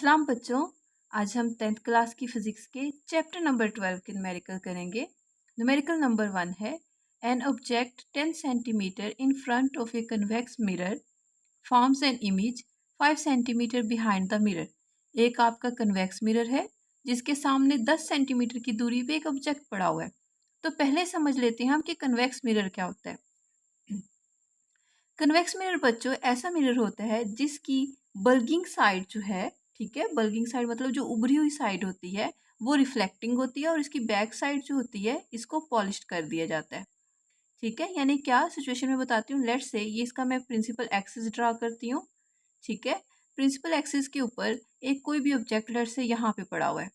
सलाम बच्चों। आज हम 10th क्लास की फिजिक्स के चैप्टर नंबर 12 के न्यूमेरिकल करेंगे। न्यूमेरिकल नंबर 1 है an object 10 centimetre in front of a convex mirror forms an image 5 centimetre behind the mirror. एक आपका कन्वेक्स मिरर है जिसके सामने 10 सेंटीमीटर की दूरी पे एक ऑब्जेक्ट पड़ा हुआ है। तो पहले समझ लेते हैं हम कि कन्वेक्स मिरर क्या होता है। कन्वेक्स मिरर बच्चों ऐसा मिरर होता है जिसकी बल्गिंग साइड जो है, ठीक है, बल्गिंग साइड मतलब जो उभरी हुई साइड होती है वो रिफ्लेक्टिंग होती है और इसकी बैक साइड जो होती है इसको पॉलिश कर दिया जाता है। ठीक है, यानी क्या सिचुएशन में बताती हूँ। लेट्स से ये इसका मैं प्रिंसिपल एक्सिस ड्रा करती हूँ। ठीक है, प्रिंसिपल एक्सिस के ऊपर एक कोई भी ऑब्जेक्ट लेट्स से यहाँ पे पड़ा हुआ है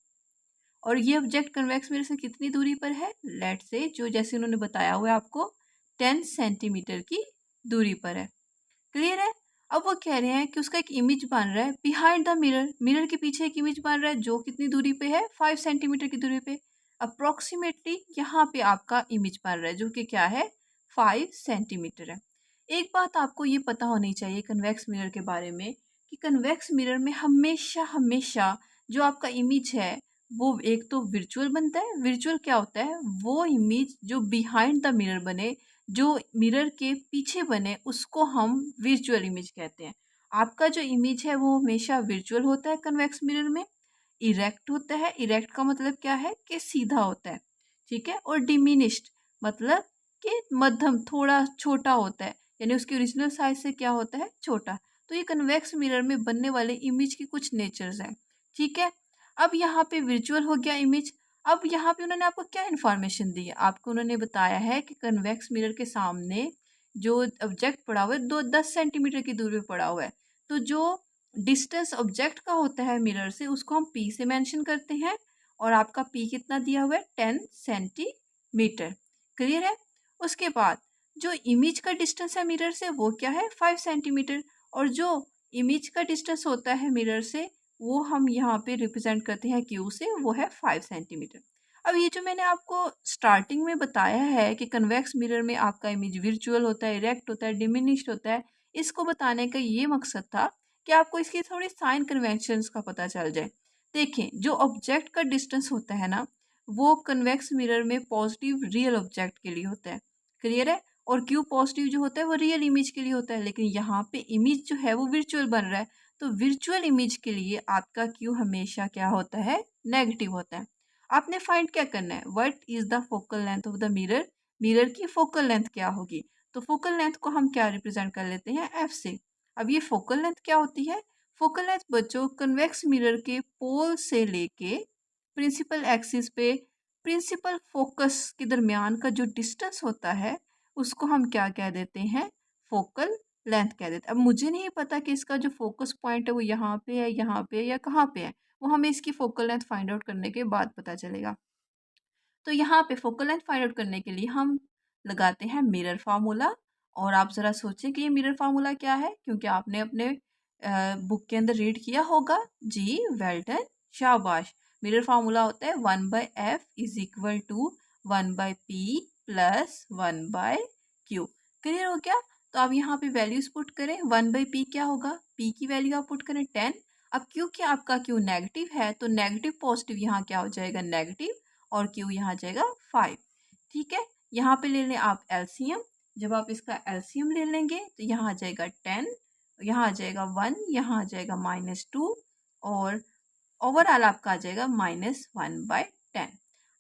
और ये ऑब्जेक्ट कन्वेक्स मिरर से कितनी दूरी पर है, लेट्स से जो जैसे उन्होंने बताया हुआ है आपको 10 सेंटीमीटर की दूरी पर है। क्लियर है। अब वो कह रहे हैं कि उसका एक इमेज बन रहा है बिहाइंड द मिरर, मिरर के पीछे एक इमेज बन रहा है जो कितनी दूरी पे है, 5 सेंटीमीटर की दूरी पे। अप्रोक्सीमेटली यहाँ पे आपका इमेज बन रहा है जो कि क्या है, 5 सेंटीमीटर है। एक बात आपको ये पता होनी चाहिए कन्वेक्स मिरर के बारे में कि कन्वेक्स मिरर में हमेशा हमेशा जो आपका इमेज है वो एक तो विर्चुअल बनता है। विर्चुअल क्या होता है, वो इमेज जो बिहाइंड द मिरर बने, जो मिरर के पीछे बने, उसको हम विजुअल इमेज कहते हैं। आपका जो इमेज है वो हमेशा विजुअल होता है कन्वेक्स मिरर में। इरेक्ट होता है, इरेक्ट का मतलब क्या है कि सीधा होता है, ठीक है, और डिमिनिश्ड मतलब कि मध्यम थोड़ा छोटा होता है, यानी उसकी ओरिजिनल साइज से क्या होता है, छोटा। तो ये कन्वेक्स मिरर में बनने वाले इमेज की कुछ नेचर्स हैं। ठीक है, अब यहाँ पे विजुअल हो गया इमेज। अब यहाँ पे उन्होंने आपको क्या इन्फॉर्मेशन दी है, आपको उन्होंने बताया है कि कन्वेक्स मिरर के सामने जो ऑब्जेक्ट पड़ा हुआ है 10 सेंटीमीटर की दूरी पे पड़ा हुआ है। तो जो डिस्टेंस ऑब्जेक्ट का होता है मिरर से उसको हम पी से मेंशन करते हैं और आपका पी कितना दिया हुआ है, 10 सेंटीमीटर। क्लियर है। उसके बाद जो इमेज का डिस्टेंस है मिरर से वो क्या है, 5 सेंटीमीटर। और जो इमेज का डिस्टेंस होता है मिरर से वो हम यहाँ पे रिप्रेजेंट करते हैं क्यू से, वो है 5 सेंटीमीटर। अब ये जो मैंने आपको स्टार्टिंग में बताया है कि कन्वेक्स मिरर में आपका इमेज विर्चुअल होता है, इरेक्ट होता है, डिमिनिश्ड होता है, इसको बताने का ये मकसद था कि आपको इसकी थोड़ी साइन कन्वेंशंस का पता चल जाए। देखें, जो ऑब्जेक्ट का डिस्टेंस होता है ना वो कन्वेक्स मिरर में पॉजिटिव रियल ऑब्जेक्ट के लिए होता है। क्लियर है। और क्यू पॉजिटिव जो होता है वो रियल इमेज के लिए होता है, लेकिन यहाँ पे इमेज जो है वो विर्चुअल बन रहा है। तो विर्चुअल इमेज के लिए आपका क्यू हमेशा क्या होता है, नेगेटिव होता है। आपने फाइंड क्या करना है, what is the focal length of the mirror, mirror की फोकल लेंथ क्या होगी। तो फोकल लेंथ को हम क्या रिप्रेजेंट कर लेते हैं, एफ से। अब ये फोकल लेंथ क्या होती है, फोकल लेंथ बच्चों कन्वेक्स मिरर के पोल से लेके प्रिंसिपल एक्सिस पे प्रिंसिपल फोकस के दरमियान का जो डिस्टेंस होता है उसको हम क्या कह देते हैं, फोकल लेंथ कह देते हैं। अब मुझे नहीं पता कि इसका जो फोकस पॉइंट है वो यहाँ पे है, यहाँ पे है या कहाँ पे है, वो हमें इसकी फोकल लेंथ फाइंड आउट करने के बाद पता चलेगा। तो यहाँ पे फोकल लेंथ फाइंड आउट करने के लिए हम लगाते हैं मिरर फार्मूला। और आप ज़रा सोचें कि ये मिरर फार्मूला क्या है, क्योंकि आपने अपने बुक के अंदर रीड किया होगा। जी वेल डन, शाबाश। मिरर फार्मूला होता है 1/f is equal to 1/p plus 1/q। Clear हो गया। तो आप यहाँ पे वैल्यूज पुट करें, 1/p क्या होगा, p की वैल्यू आप पुट करें 10। अब क्योंकि आपका q नेगेटिव है तो नेगेटिव पॉजिटिव यहाँ क्या हो जाएगा, नेगेटिव, और क्यू यहाँ आ जाएगा 5। ठीक है, यहाँ पे ले लें आप एलसीएम। जब आप इसका एलसीएम ले लेंगे तो यहाँ आ जाएगा 10, यहाँ आ जाएगा 1, यहाँ आ जाएगा -2, और ओवरऑल आपका आ जाएगा -1/10।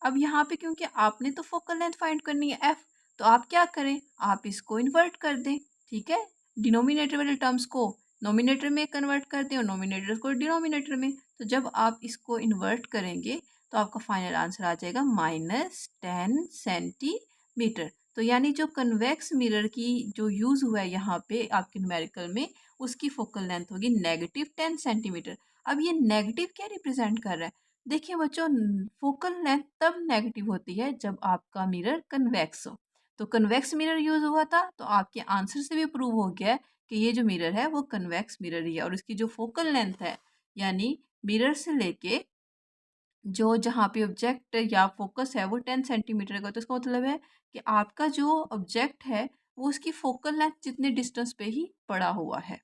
अब यहाँ पे क्योंकि आपने तो फोकल लेंथ फाइंड करनी है एफ, तो आप क्या करें, आप इसको इन्वर्ट कर दें। ठीक है, डिनोमिनेटर वाले टर्म्स को नोमिनेटर में कन्वर्ट कर दें और नोमिनेटर को डिनोमिनेटर में। तो जब आप इसको इन्वर्ट करेंगे तो आपका फाइनल आंसर आ जाएगा -10 सेंटीमीटर। तो यानी जो कन्वेक्स मिरर की जो यूज़ हुआ है यहाँ पे आपके न्यूमेरिकल में, उसकी फोकल लेंथ होगी -10 सेंटीमीटर। अब ये नेगेटिव क्या रिप्रेजेंट कर रहा है, देखिए बच्चों, फोकल लेंथ तब नेगेटिव होती है जब आपका मिरर कन्वेक्स हो। तो कन्वेक्स मिरर यूज हुआ था तो आपके आंसर से भी प्रूव हो गया है कि ये जो मिरर है वो कन्वेक्स मिरर ही है, और इसकी जो फोकल लेंथ है यानी मिरर से लेके जो जहाँ पे ऑब्जेक्ट या फोकस है वो 10 सेंटीमीटर का, तो इसका मतलब है कि आपका जो ऑब्जेक्ट है वो उसकी फोकल लेंथ जितने डिस्टेंस पे ही पड़ा हुआ है।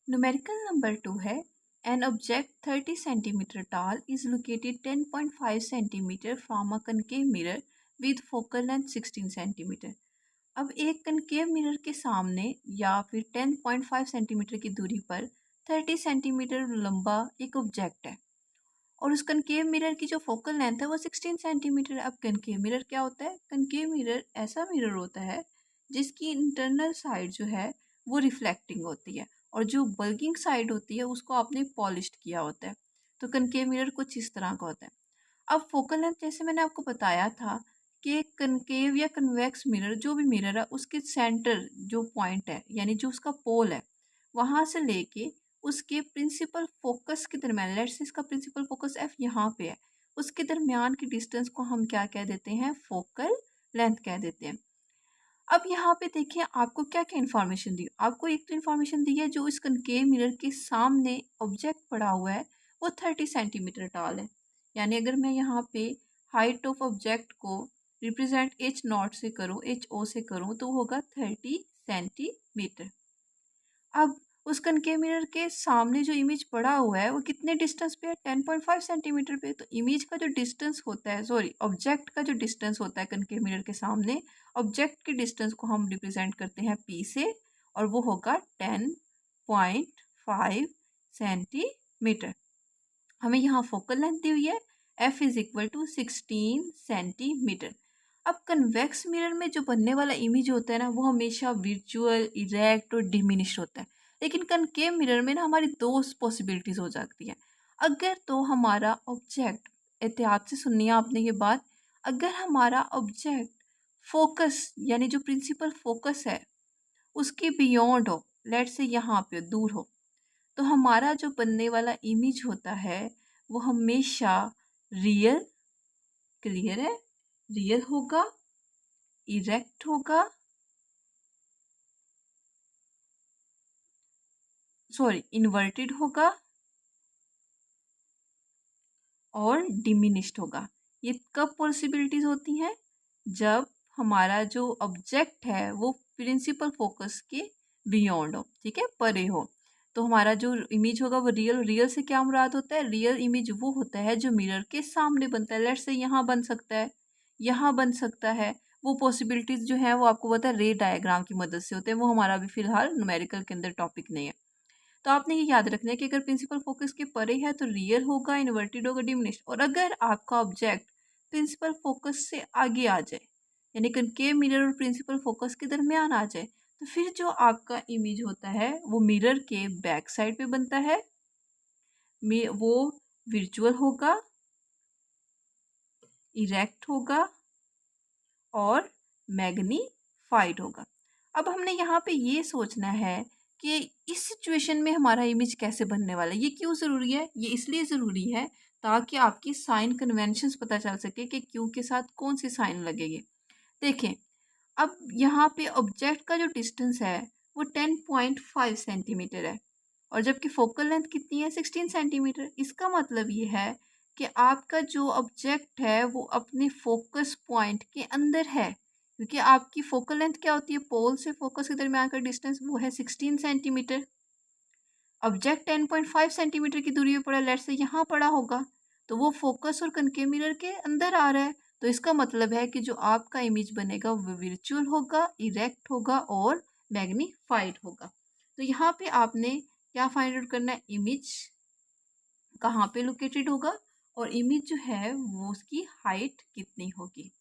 न्यूमेरिकल नंबर 2 है An object 30 centimeter tall is located 10.5 centimeter from a concave mirror with focal length 16 centimeter. अब एक कनकेव मिरर के सामने या फिर 10.5 सेंटीमीटर की दूरी पर 30 सेंटीमीटर लंबा एक ऑब्जेक्ट है और उस कनकेव मिरर की जो फोकल लेंथ है वो 16 सेंटीमीटर है। अब कनकेव मिरर क्या होता है? कनकेव मिरर ऐसा मिरर होता है जिसकी इंटरनल साइड जो है वो रिफ्लेक्टिंग होती है और जो बल्किंग साइड होती है उसको आपने पॉलिश्ड किया होता है। तो कनकेव मिरर कुछ इस तरह का होता है। अब फोकल लेंथ जैसे मैंने आपको बताया था कि कनकेव या कन्वेक्स मिरर जो भी मिरर है उसके सेंटर जो पॉइंट है यानी जो उसका पोल है वहाँ से लेके उसके प्रिंसिपल फोकस के दरमियान, लेट्स से इसका प्रिंसिपल फोकस एफ यहाँ पे है, उसके दरमियान की डिस्टेंस को हम क्या कह देते हैं? फोकल लेंथ कह देते हैं। अब यहाँ पे देखिए आपको क्या क्या इन्फॉर्मेशन दी। आपको एक तो इन्फॉर्मेशन दी है जो इस कनकेव मिरर के सामने ऑब्जेक्ट पड़ा हुआ है वो 30 सेंटीमीटर टॉल है। यानी अगर मैं यहाँ पे हाइट ऑफ ऑब्जेक्ट को रिप्रेजेंट एच नॉट से करूँ, एच ओ से करूँ तो होगा 30 सेंटीमीटर। अब उस कनकेव मिरर के सामने जो इमेज पड़ा हुआ है वो कितने डिस्टेंस पे है? 10.5 सेंटीमीटर पे। तो इमेज का जो डिस्टेंस होता है, सॉरी ऑब्जेक्ट का जो डिस्टेंस होता है कनकेव मिरर के सामने, ऑब्जेक्ट के डिस्टेंस को हम रिप्रेजेंट करते हैं पी से और वो होगा 10.5 सेंटीमीटर। हमें यहाँ फोकल लेंथ दी हुई है F is equal to 16 centimetre. अब कन्वेक्स मिरर में जो बनने वाला इमेज होता है ना वो हमेशा विर्चुअल, इरेक्ट और डिमिनिश होता है। लेकिन कनकेव मिरर में ना हमारी दो पॉसिबिलिटीज हो जाती है। अगर तो हमारा ऑब्जेक्ट, एहतियात से सुनिए आपने ये बात, अगर हमारा ऑब्जेक्ट फोकस यानी जो प्रिंसिपल फोकस है उसके बियॉन्ड हो, लेट से यहाँ पे दूर हो, तो हमारा जो बनने वाला इमेज होता है वो हमेशा रियल, क्लियर है, रियल होगा, इरेक्ट होगा, सॉरी इन्वर्टेड होगा और डिमिनिश्ड होगा। ये कब पॉसिबिलिटीज होती हैं? जब हमारा जो ऑब्जेक्ट है वो प्रिंसिपल फोकस के बियॉन्ड हो, ठीक है, परे हो। तो हमारा जो इमेज होगा वो रियल, रियल से क्या मुराद होता है? रियल इमेज वो होता है जो मिरर के सामने बनता है। लेट्स से यहाँ बन सकता है, यहाँ बन सकता है। वो पॉसिबिलिटीज जो है वो आपको पता है रे डायग्राम की मदद से होते हैं। वो हमारा अभी फिलहाल न्यूमेरिकल के अंदर टॉपिक नहीं है। तो आपने ये याद रखना है कि अगर प्रिंसिपल फोकस के परे है तो रियल होगा, इन्वर्टेड होगा, डिमिनिश्ड। और अगर आपका ऑब्जेक्ट प्रिंसिपल फोकस से आगे आ जाए यानी कनकेव मिरर और प्रिंसिपल फोकस के दरमियान आ जाए तो फिर जो आपका इमेज होता है वो मिरर के बैक साइड पे बनता है। वो विर्चुअल होगा, इरेक्ट होगा और मैग्नीफाइड होगा। अब हमने यहाँ पे ये सोचना है कि इस सिचुएशन में हमारा इमेज कैसे बनने वाला है। ये क्यों ज़रूरी है? ये इसलिए ज़रूरी है ताकि आपकी साइन कन्वेंशंस पता चल सके कि क्यू के साथ कौन सी साइन लगेगी। देखें, अब यहाँ पे ऑब्जेक्ट का जो डिस्टेंस है वो 10.5 सेंटीमीटर है और जबकि फोकल लेंथ कितनी है? 16 सेंटीमीटर। इसका मतलब ये है कि आपका जो ऑब्जेक्ट है वो अपने फोकस पॉइंट के अंदर है क्योंकि आपकी फोकल लेंथ क्या होती है? पोल से फोकस के दरमियान का डिस्टेंस वो है 16 सेंटीमीटर। ऑब्जेक्ट 10.5 सेंटीमीटर की दूरी पे पड़ा, लेट्स से यहाँ पड़ा होगा, तो वो फोकस और कनकेव मिरर के अंदर आ रहा है। तो इसका मतलब है कि जो आपका इमेज बनेगा वो विर्चुअल होगा, इरेक्ट होगा और मैग्नीफाइड होगा। तो यहाँ पे आपने क्या फाइंड आउट करना है? इमेज कहाँ पे लोकेटेड होगा और इमेज जो है वो उसकी हाइट कितनी होगी।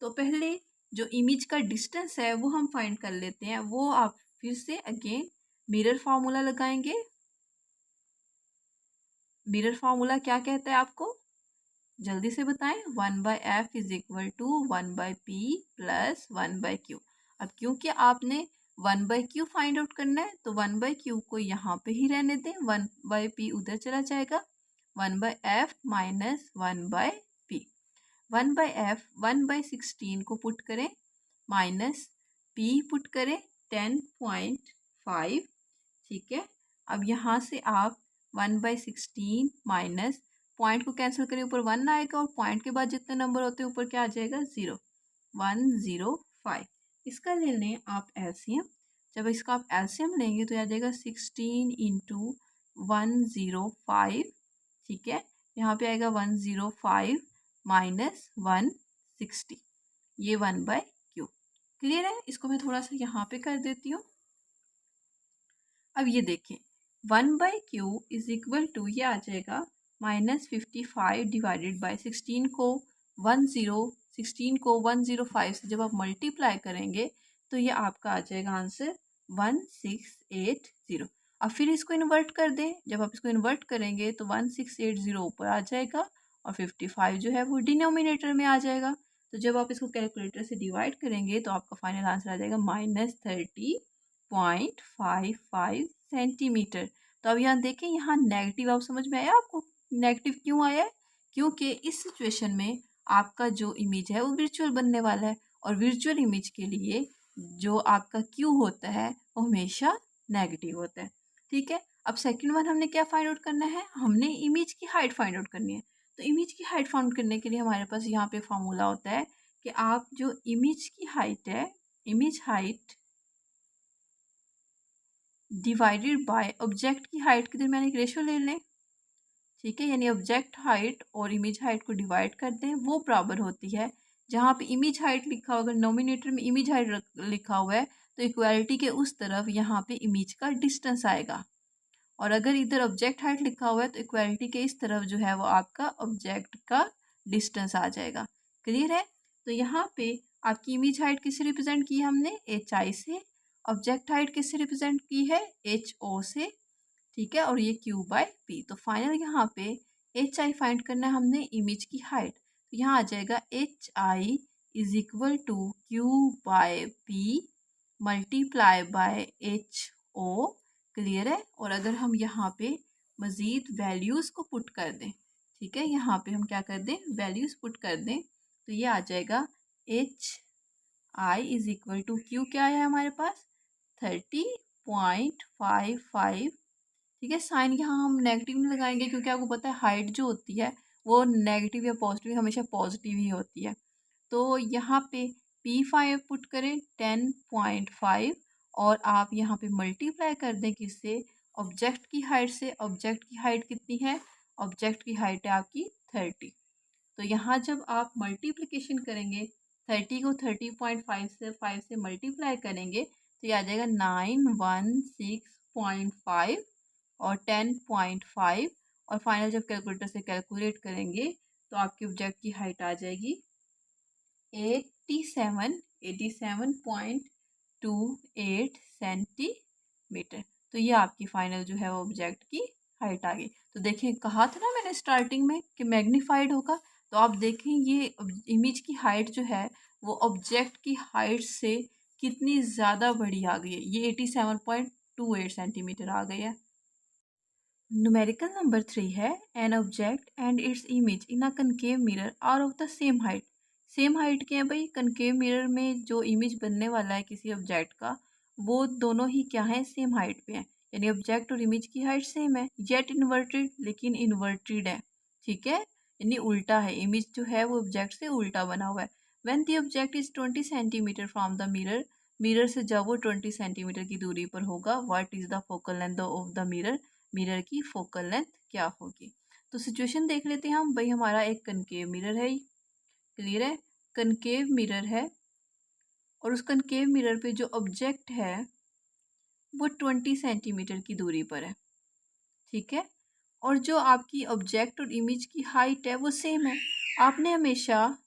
तो पहले जो इमेज का डिस्टेंस है वो हम फाइंड कर लेते हैं। वो आप फिर से अगेन मिरर फार्मूला लगाएंगे। मिरर फार्मूला क्या कहता है आपको? जल्दी से बताएं। 1/f is equal to 1/p plus 1/q। अब क्योंकि आपने 1/q फाइंड आउट करना है तो 1/q को यहाँ पे ही रहने दें, 1/p उधर चला जाएगा, 1/f माइनस 1/p। 1/f 1/16 को पुट करें माइनस p पुट करें 10.5, ठीक है। अब यहाँ से आप 1/16 माइनस पॉइंट को कैंसिल करें, ऊपर 1 आएगा और पॉइंट के बाद जितने नंबर होते हैं ऊपर क्या आ जाएगा? 0, 105। इसका ले लें आप एलसीएम। जब इसका आप एलसीएम लेंगे तो आ जाएगा 16 इंटू 105, ठीक है। यहाँ पे आएगा 105 माइनस 160, ये 1/q। क्लियर है? इसको मैं थोड़ा सा यहाँ पे कर देती हूँ। अब ये देखें 1/q इज इक्वल टू, ये आ जाएगा -55 डिवाइडेड बाई 16 को 105 से जब आप मल्टीप्लाई करेंगे तो ये आपका आ जाएगा आंसर 1680। अब फिर इसको इन्वर्ट कर दें, जब आप इसको इन्वर्ट करेंगे तो 1680 ऊपर आ जाएगा और 55 जो है वो डिनोमिनेटर में आ जाएगा। तो जब आप इसको कैलकुलेटर से डिवाइड करेंगे तो आपका फाइनल आंसर आ जाएगा -30.55 सेंटीमीटर। तो अब यहाँ देखें, यहाँ नेगेटिव आप समझ में आया आपको? नेगेटिव क्यों आया है? क्योंकि इस सिचुएशन में आपका जो इमेज है वो वर्चुअल बनने वाला है, और वर्चुअल इमेज के लिए जो आपका क्यू होता है वो हमेशा नेगेटिव होता है। ठीक है, अब सेकंड वन हमने क्या फाइंड आउट करना है? हमने इमेज की हाइट फाइंड आउट करनी है। तो इमेज की हाइट फाइंड करने के लिए हमारे पास यहाँ पे फॉर्मूला होता है कि आप जो इमेज की हाइट है, image height divided by object की हाइट के दरमियान एक रेशियो ले लें। ठीक है, यानी ऑब्जेक्ट हाइट और इमेज हाइट को डिवाइड कर दें, वो बराबर होती है, जहाँ पे इमेज हाइट लिखा होगा, नोमिनेटर में इमेज हाइट लिखा हुआ है, तो इक्वालिटी के उस तरफ यहाँ पे इमेज का डिस्टेंस आएगा, और अगर इधर ऑब्जेक्ट हाइट लिखा हुआ है तो इक्वालिटी के इस तरफ जो है वो आपका ऑब्जेक्ट का डिस्टेंस आ जाएगा। क्लियर है? तो यहाँ पे आपकी इमेज हाइट किससे रिप्रेजेंट की है हमने? HI से। ऑब्जेक्ट हाइट किससे रिप्रेजेंट की है? HO से। ठीक है, और ये Q/P। तो फाइनल यहाँ पे HI फाइंड करना है हमने, इमेज की हाइट। तो यहाँ आ जाएगा HI is equal to Q/P multiply by HO। Clear है? और अगर हम यहाँ पे मज़ीद वैल्यूज़ को पुट कर दें, ठीक है, यहाँ पे हम क्या कर दें, वैल्यूज़ पुट कर दें, तो ये आ जाएगा HI is equal to Q, क्या है हमारे पास? 30.55। ठीक है, साइन यहाँ हम नेगेटिव नहीं लगाएंगे, क्योंकि आपको पता है हाइट जो होती है वो नेगेटिव या पॉजिटिव, हमेशा पॉजिटिव ही होती है। तो यहाँ पे P5 पुट करें 10.5, और आप यहाँ पे मल्टीप्लाई कर दें किससे? ऑब्जेक्ट की हाइट से। ऑब्जेक्ट की हाइट कितनी है? ऑब्जेक्ट की हाइट है आपकी 30। तो यहाँ जब आप मल्टीप्लिकेशन करेंगे, 30 को 30.5 से मल्टीप्लाई करेंगे तो ये आ जाएगा 916.5 और 10.5, और फाइनल जब कैलकुलेटर से कैलकुलेट करेंगे तो आपकी ऑब्जेक्ट की हाइट आ जाएगी 87.28 सेंटीमीटर। तो ये आपकी फाइनल जो है वो ऑब्जेक्ट की हाइट आ गई। तो देखें, कहा था ना मैंने स्टार्टिंग में कि मैग्नीफाइड होगा, तो आप देखें ये इमेज की हाइट जो है वो ऑब्जेक्ट की हाइट से कितनी ज़्यादा बड़ी आ गई है, ये 87.28 सेंटीमीटर आ गई है। न्यूमेरिकल नंबर 3 है, an object and its image in a concave mirror are of the same height. Same height के हैं भाई, कनकेव मिरर में जो इमेज बनने वाला है किसी ऑब्जेक्ट का, वो दोनों ही क्या है? सेम हाइट पे हैं, यानी ऑब्जेक्ट और इमेज की हाइट सेम है, येट इन्वर्टेड, लेकिन इन्वर्टेड है। ठीक है, यानी उल्टा है, इमेज जो है वो ऑब्जेक्ट से उल्टा बना हुआ है। When the object is 20 centimetre from the mirror, mirror से जब वो 20 सेंटीमीटर की दूरी पर होगा, what is the focal length of the mirror, mirror की फोकल लेंथ क्या होगी। तो सिचुएशन देख लेते हैं हम भाई, हमारा एक कनकेव मिरर है, क्लियर है? कनकेव मिरर है, और उस कनकेव मिरर पे जो ऑब्जेक्ट है वो 20 सेंटीमीटर की दूरी पर है। ठीक है, और जो आपकी ऑब्जेक्ट और इमेज की हाइट है वो सेम है। आपने हमेशा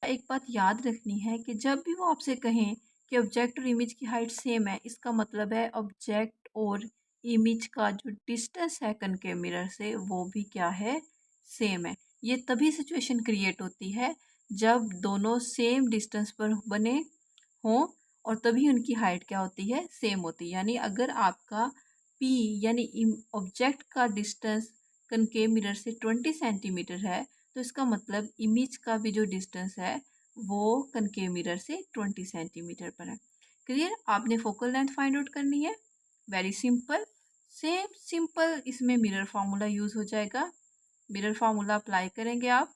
एक बात याद रखनी है कि जब भी वो आपसे कहें कि ऑब्जेक्ट और इमेज की हाइट सेम है, इसका मतलब है ऑब्जेक्ट और इमेज का जो डिस्टेंस है कनकेव मिरर से वो भी क्या है? सेम है। ये तभी सिचुएशन क्रिएट होती है जब दोनों सेम डिस्टेंस पर बने हों, और तभी उनकी हाइट क्या होती है? सेम होती है। यानी अगर आपका P यानी ऑब्जेक्ट का डिस्टेंस कनकेव मिरर से 20 सेंटीमीटर है, तो इसका मतलब इमेज का भी जो डिस्टेंस है वो कनकेव मिरर से 20 सेंटीमीटर पर है। क्लियर? आपने फोकल लेंथ फाइंड आउट करनी है, वेरी सिंपल, सेम सिंपल, इसमें मिरर फार्मूला यूज़ हो जाएगा। मिरर फार्मूला अप्लाई करेंगे आप।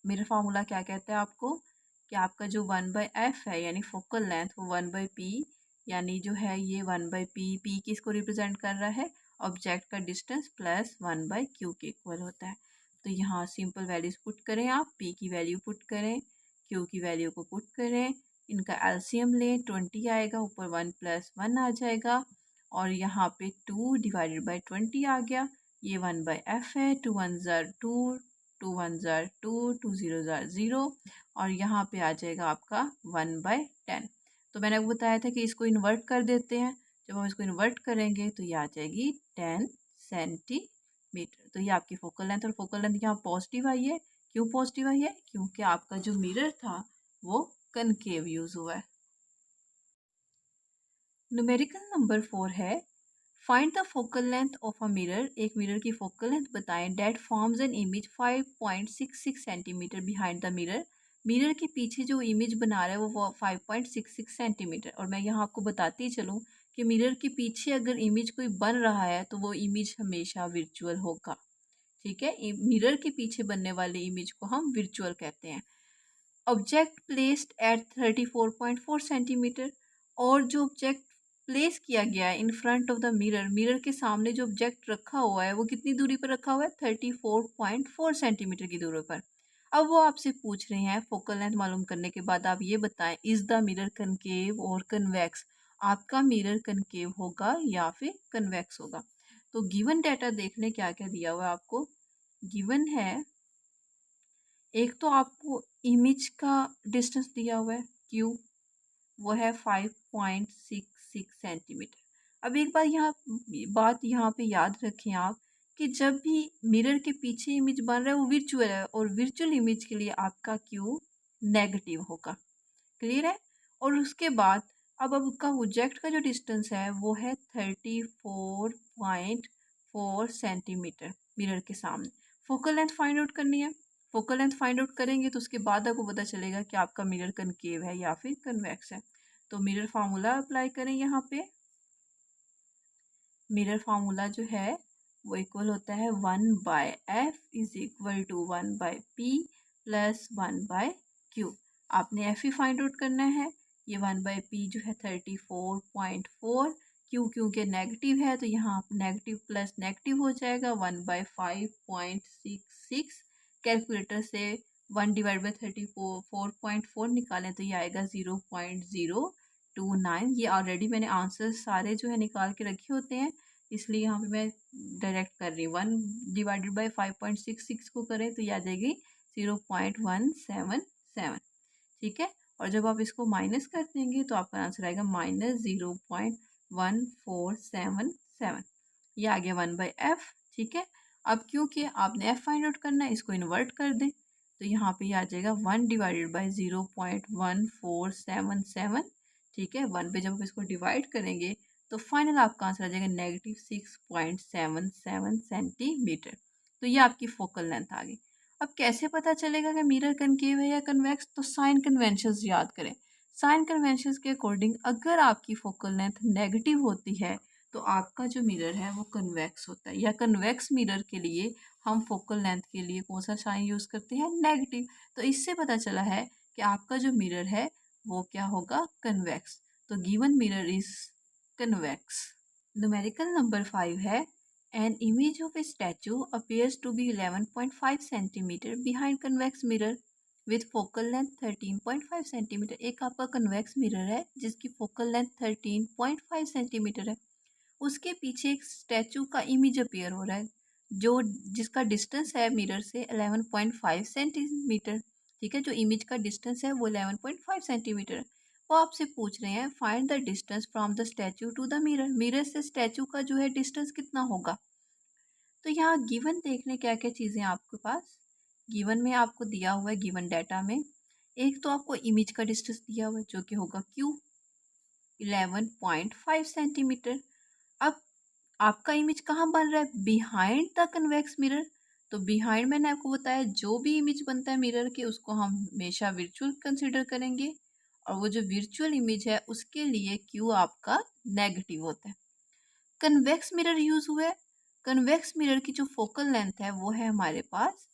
मिरर फार्मूला क्या कहता है आपको? कि आपका जो 1/f है यानी फोकल लेंथ, वो 1/p यानी जो है ये 1/p, p किसको रिप्रेजेंट कर रहा है, ऑब्जेक्ट का डिस्टेंस प्लस 1/q के इक्वल होता है। तो यहाँ सिंपल वैल्यूज पुट करें, आप p की वैल्यू पुट करें, q की वैल्यू को पुट करें, इनका एलसीएम लें, 20 आएगा, ऊपर 1 + 1 आ जाएगा, और यहाँ पे 2 डिवाइडेड बाई 20 आ गया, ये 1/f है, 2 1 ज़ार 2, 2 1 ज़ार 2, 2 0 ज़ार 0, और यहाँ पे आ जाएगा आपका 1/10। तो मैंने आपको बताया था कि इसको इन्वर्ट कर देते हैं, जब हम इसको इन्वर्ट करेंगे तो ये आ जाएगी 10 सेंटीमीटर। तो ये आपकी फोकल लेंथ, और फोकल लेंथ यहाँ पॉजिटिव आई है। क्यों पॉजिटिव आई है, क्योंकि आपका जो मिरर था वो कनकेव यूज हुआ है। न्यूमेरिकल नंबर 4 है, find the focal length of a mirror. एक मिरर की फोकल लेंथ बताएं that forms an image 5.66 centimetre behind the mirror. Mirror के पीछे जो इमेज बना रहा है वो 5.66 सेंटीमीटर, और मैं यहाँ आपको बताती चलूँ कि मिरर के पीछे अगर इमेज कोई बन रहा है तो वो इमेज हमेशा विर्चुअल होगा। ठीक है, मिरर के पीछे बनने वाले इमेज को हम विर्चुअल कहते हैं। ऑब्जेक्ट प्लेस्ड एट 34.4 सेंटीमीटर, और जो ऑब्जेक्ट प्लेस किया गया है in front of the mirror, mirror के सामने जो ऑब्जेक्ट रखा हुआ है वो कितनी दूरी पर रखा हुआ है, 34.4 सेंटीमीटर की दूरी पर। अब वो आपसे पूछ रहे हैं फोकल लेंथ मालूम करने के बाद आप ये बताएं, इज द मिरर कनकेव और कन्वेक्स, आपका मिरर कनकेव होगा या फिर कन्वेक्स होगा। तो गिवन डाटा देख लें क्या क्या दिया हुआ है आपको। गिवन है, एक तो आपको इमेज का डिस्टेंस दिया हुआ है क्यू, वो है 5.66 सेंटीमीटर। अब एक बात यहाँ पे याद रखें आप, कि जब भी मिरर के पीछे इमेज बन रहा है वो विर्चुअल है, और विर्चुअल इमेज के लिए आपका क्यू नेगेटिव होगा। क्लियर है। और उसके बाद अब आपका ऑब्जेक्ट का जो डिस्टेंस है वो है 34.4 सेंटीमीटर मिरर के सामने। फोकल लेंथ फाइंड आउट करनी है। फोकल लेंथ फाइंड आउट करेंगे तो उसके बाद आपको पता चलेगा कि आपका मिरर कनकेव है या फिर कन्वेक्स है। तो मिरर फार्मूला अप्लाई करें यहाँ पे। मिरर फार्मूला जो है वो इक्वल होता है 1/f is equal to 1/p plus 1/q। आपने एफ ही फाइंड आउट करना है। ये 1/p जो है 34.4, क्यू क्योंकि नेगेटिव है तो यहाँ नेगेटिव प्लस नेगेटिव हो जाएगा, 1/5.66। कैलकुलेटर से 1/34.4 निकालें तो ये आएगा 0.029। ये ऑलरेडी मैंने आंसर सारे जो है निकाल के रखे होते हैं, इसलिए यहाँ पे मैं डायरेक्ट कर रही हूँ। 1/5.66 को करें तो ये आ जाएगी 0.177। ठीक है, और जब आप इसको माइनस कर देंगे तो आपका आंसर आएगा -0.1477। ये आ गया 1/f। ठीक है, अब क्योंकि आपने f फाइंड आउट करना है, इसको इन्वर्ट कर दें तो यहाँ पे ये आ जाएगा 1/0.1477। ठीक है, 1 पे जब आप इसको डिवाइड करेंगे तो फाइनल आपका आंसर आ जाएगा -6.77 सेंटीमीटर। तो ये आपकी फोकल लेंथ आ गई। अब कैसे पता चलेगा कि मिरर कनकेव है या कन्वेक्स, तो साइन कन्वेंशंस याद करें। साइन कन्वेंशंस के अकॉर्डिंग अगर आपकी फोकल लेंथ नेगेटिव होती है तो आपका जो मिरर है वो कन्वेक्स होता है, या कन्वेक्स मिरर के लिए हम फोकल लेंथ के लिए कौन सा साइन यूज़ करते हैं, नेगेटिव। तो इससे पता चला है कि आपका जो मिरर है वो क्या होगा, कन्वेक्स। तो given mirror is convex. Numerical number 5 है, an image of A statue appears to be 11.5 centimetre behind convex mirror with focal length 13.5 centimetre. एक आपका कन्वेक्स मिरर है जिसकी फोकल लेंथ 13.5 सेंटीमीटर है, उसके पीछे एक स्टैचू का इमेज अपीयर हो रहा है जो जिसका डिस्टेंस है मिरर से 11.5 सेंटीमीटर। ठीक है, जो इमेज का डिस्टेंस है वो 11.5 सेंटीमीटर है। वो आपसे पूछ रहे हैं find the distance from the statue to the mirror. Mirror से स्टैचू का जो है डिस्टेंस कितना होगा। तो यहाँ गिवन देख लें क्या क्या चीज़ें आपके पास। गिवन में आपको दिया हुआ है, गिवन डाटा में एक तो आपको इमेज का डिस्टेंस दिया हुआ है जो कि होगा क्यू 11.5 सेंटीमीटर। अब आपका इमेज कहाँ बन रहा है, बिहाइंड द कन्वेक्स मिरर। तो बिहाइंड मैंने आपको बताया जो भी इमेज बनता है मिरर के उसको हम हमेशा विर्चुअल कंसीडर करेंगे, और वो जो विर्चुअल इमेज है उसके लिए क्यू आपका नेगेटिव होता है। कन्वेक्स मिरर यूज हुआ है। कन्वेक्स मिरर की जो फोकल लेंथ है वो है हमारे पास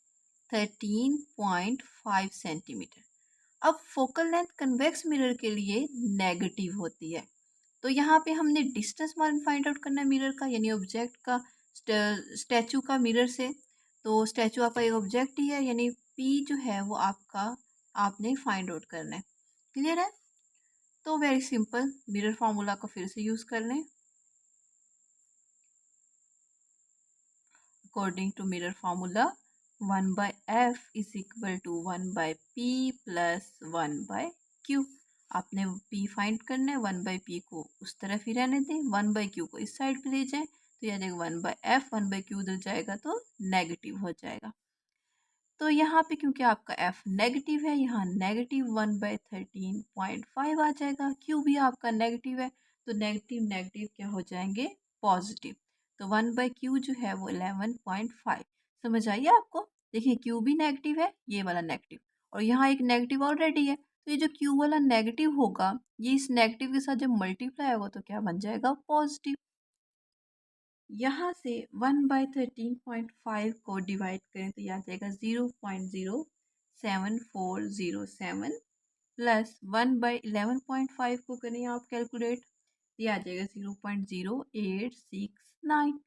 13.5 सेंटीमीटर। अब फोकल लेंथ कन्वेक्स मिरर के लिए नेगेटिव होती है, तो यहाँ पे हमने डिस्टेंस मान फाइंड आउट करना है मिरर का, यानी ऑब्जेक्ट का, स्टैचू का मिरर से। तो स्टैचू आपका एक ऑब्जेक्ट ही है, यानी पी जो है वो आपका आपने फाइंड आउट करना है। क्लियर है? तो वेरी सिंपल, मिरर फार्मूला को फिर से यूज कर लें। According to mirror formula 1/f is equal to 1/p plus 1/q। आपने p फाइंड करना है, 1/p को उस तरफ ही रहने दें, 1/q को इस साइड पे ले जाएं, तो यानी 1/f 1/q उधर जाएगा तो नेगेटिव हो जाएगा। तो यहाँ पे क्योंकि आपका f नेगेटिव है, यहाँ नेगेटिव 1/13.5 आ जाएगा। q भी आपका नेगेटिव है, तो नेगेटिव नेगेटिव क्या हो जाएंगे, पॉजिटिव। तो 1/q जो है वो 11.5। समझ आइए आपको? देखिए q भी नेगेटिव है, ये वाला नेगेटिव, और यहाँ एक नेगेटिव ऑलरेडी है, तो ये जो q वाला नेगेटिव होगा ये इस नेगेटिव के साथ जब मल्टीप्लाई होगा तो क्या बन जाएगा, पॉजिटिव। यहाँ से 1/13.5 को डिवाइड करें तो यह आ जाएगा 0.07407 प्लस 1/11.5 को करें आप कैलकुलेट, तो यह आ जाएगा 0.0869।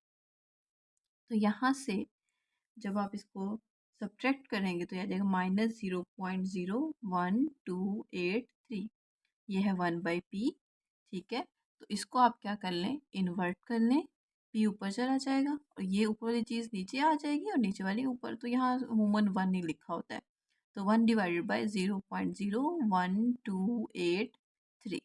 तो यहाँ से जब आप इसको सब्ट्रैक्ट करेंगे तो यह आ जाएगा -0.01283। ये है 1/p। ठीक है, तो इसको आप क्या कर लें, इन्वर्ट कर लें, p ऊपर चला जाएगा और ये ऊपर वाली चीज़ नीचे आ जाएगी और नीचे वाली ऊपर, तो यहाँ अमूमन 1 ही लिखा होता है, तो 1 डिवाइडेड बाई 0.01283।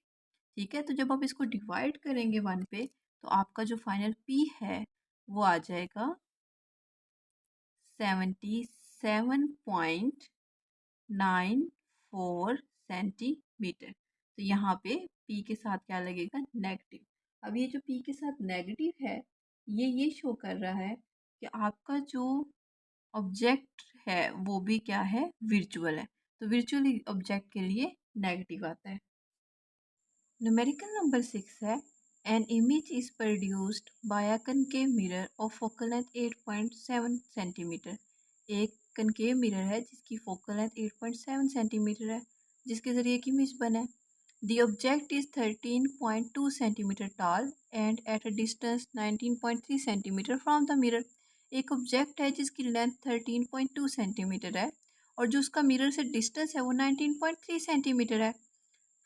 ठीक है, तो जब आप इसको डिवाइड करेंगे 1 पे तो आपका जो फाइनल p है वो आ जाएगा 77.94 सेंटीमीटर। तो यहाँ पे p के साथ क्या लगेगा, नेगेटिव। अब ये जो p के साथ नेगेटिव है ये शो कर रहा है कि आपका जो ऑब्जेक्ट है वो भी क्या है, विर्चुअल है। तो विर्चुअल ऑब्जेक्ट के लिए नेगेटिव आता है। न्यूमेरिकल नंबर 6 है, an image is produced by a concave mirror of focal length 8.7 centimetre. एक कनकेव मिरर है जिसकी फोकल लेंथ 8.7 सेंटीमीटर है, जिसके ज़रिए एक इमेज बना है। The object is 13.2 centimetre tall and at a distance 19.3 centimetre from the mirror. एक ऑब्जेक्ट है जिसकी लेंथ 13.2 सेंटीमीटर है और जो उसका मिरर से डिस्टेंस है वो 19.3 सेंटीमीटर है।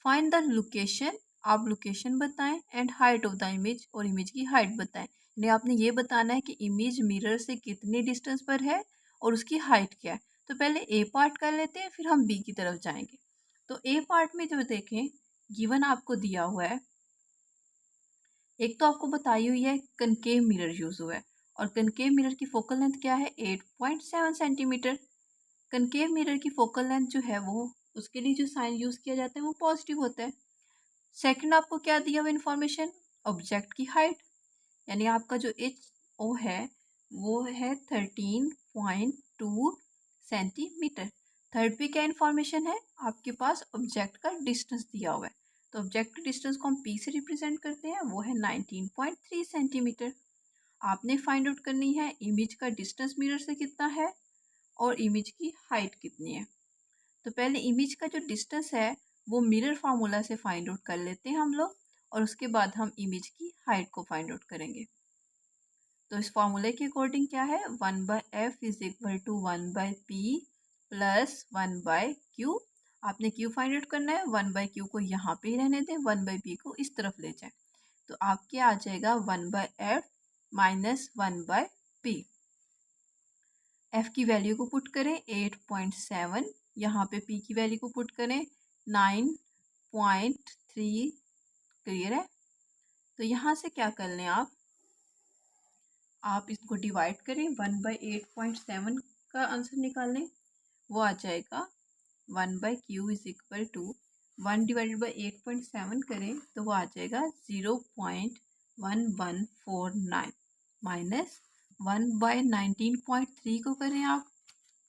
फाइंड द लोकेशन, आप लोकेशन बताएं, and height of the image, और इमेज की हाइट बताएं। यानी आपने ये बताना है कि इमेज मिरर से कितने डिस्टेंस पर है और उसकी हाइट क्या है। तो पहले ए पार्ट कर लेते हैं, फिर हम बी की तरफ जाएंगे। तो ए पार्ट में जो देखें, गिवन आपको दिया हुआ है, एक तो आपको बताई हुई है कनकेव मिरर यूज हुआ है, और कनकेव मिरर की फोकल लेंथ क्या है, 8.7 सेंटीमीटर। कनकेव मिरर की फोकल लेंथ जो है वो, उसके लिए जो साइन यूज किया जाता है वो पॉजिटिव होता है। सेकंड आपको क्या दिया हुआ इन्फॉर्मेशन, ऑब्जेक्ट की हाइट, यानी आपका जो एच ओ है वो है 13.2 सेंटीमीटर। थर्ड पे क्या इन्फॉर्मेशन है, आपके पास ऑब्जेक्ट का डिस्टेंस दिया हुआ है, तो ऑब्जेक्ट के डिस्टेंस को हम पी से रिप्रेजेंट करते हैं, वो है 19.3 सेंटीमीटर। आपने फाइंड आउट करनी है इमेज का डिस्टेंस मिरर से कितना है और इमेज की हाइट कितनी है। तो पहले इमेज का जो डिस्टेंस है वो मिरर फार्मूला से फाइंड आउट कर लेते हैं हम लोग, और उसके बाद हम इमेज की हाइट को फाइंड आउट करेंगे। तो इस फार्मूले के अकॉर्डिंग क्या है, 1/f is equal to 1/p plus 1/q। आपने q फाइंड आउट करना है, 1/q को यहाँ पे ही रहने दें, 1/p को इस तरफ ले जाएं, तो आपके आ जाएगा 1/f माइनस 1/p। f की वैल्यू को पुट करें 8.7, यहाँ पे p की वैल्यू को पुट करें 9.3। क्लियर है? तो यहाँ से क्या कर लें आप इसको डिवाइड करें, 1/8.7 का आंसर निकाल लें, वो आ जाएगा 1/q is equal to 1 divided by 8.7 करें तो वो आ जाएगा 0.1149 माइनस 1/19.3 को करें आप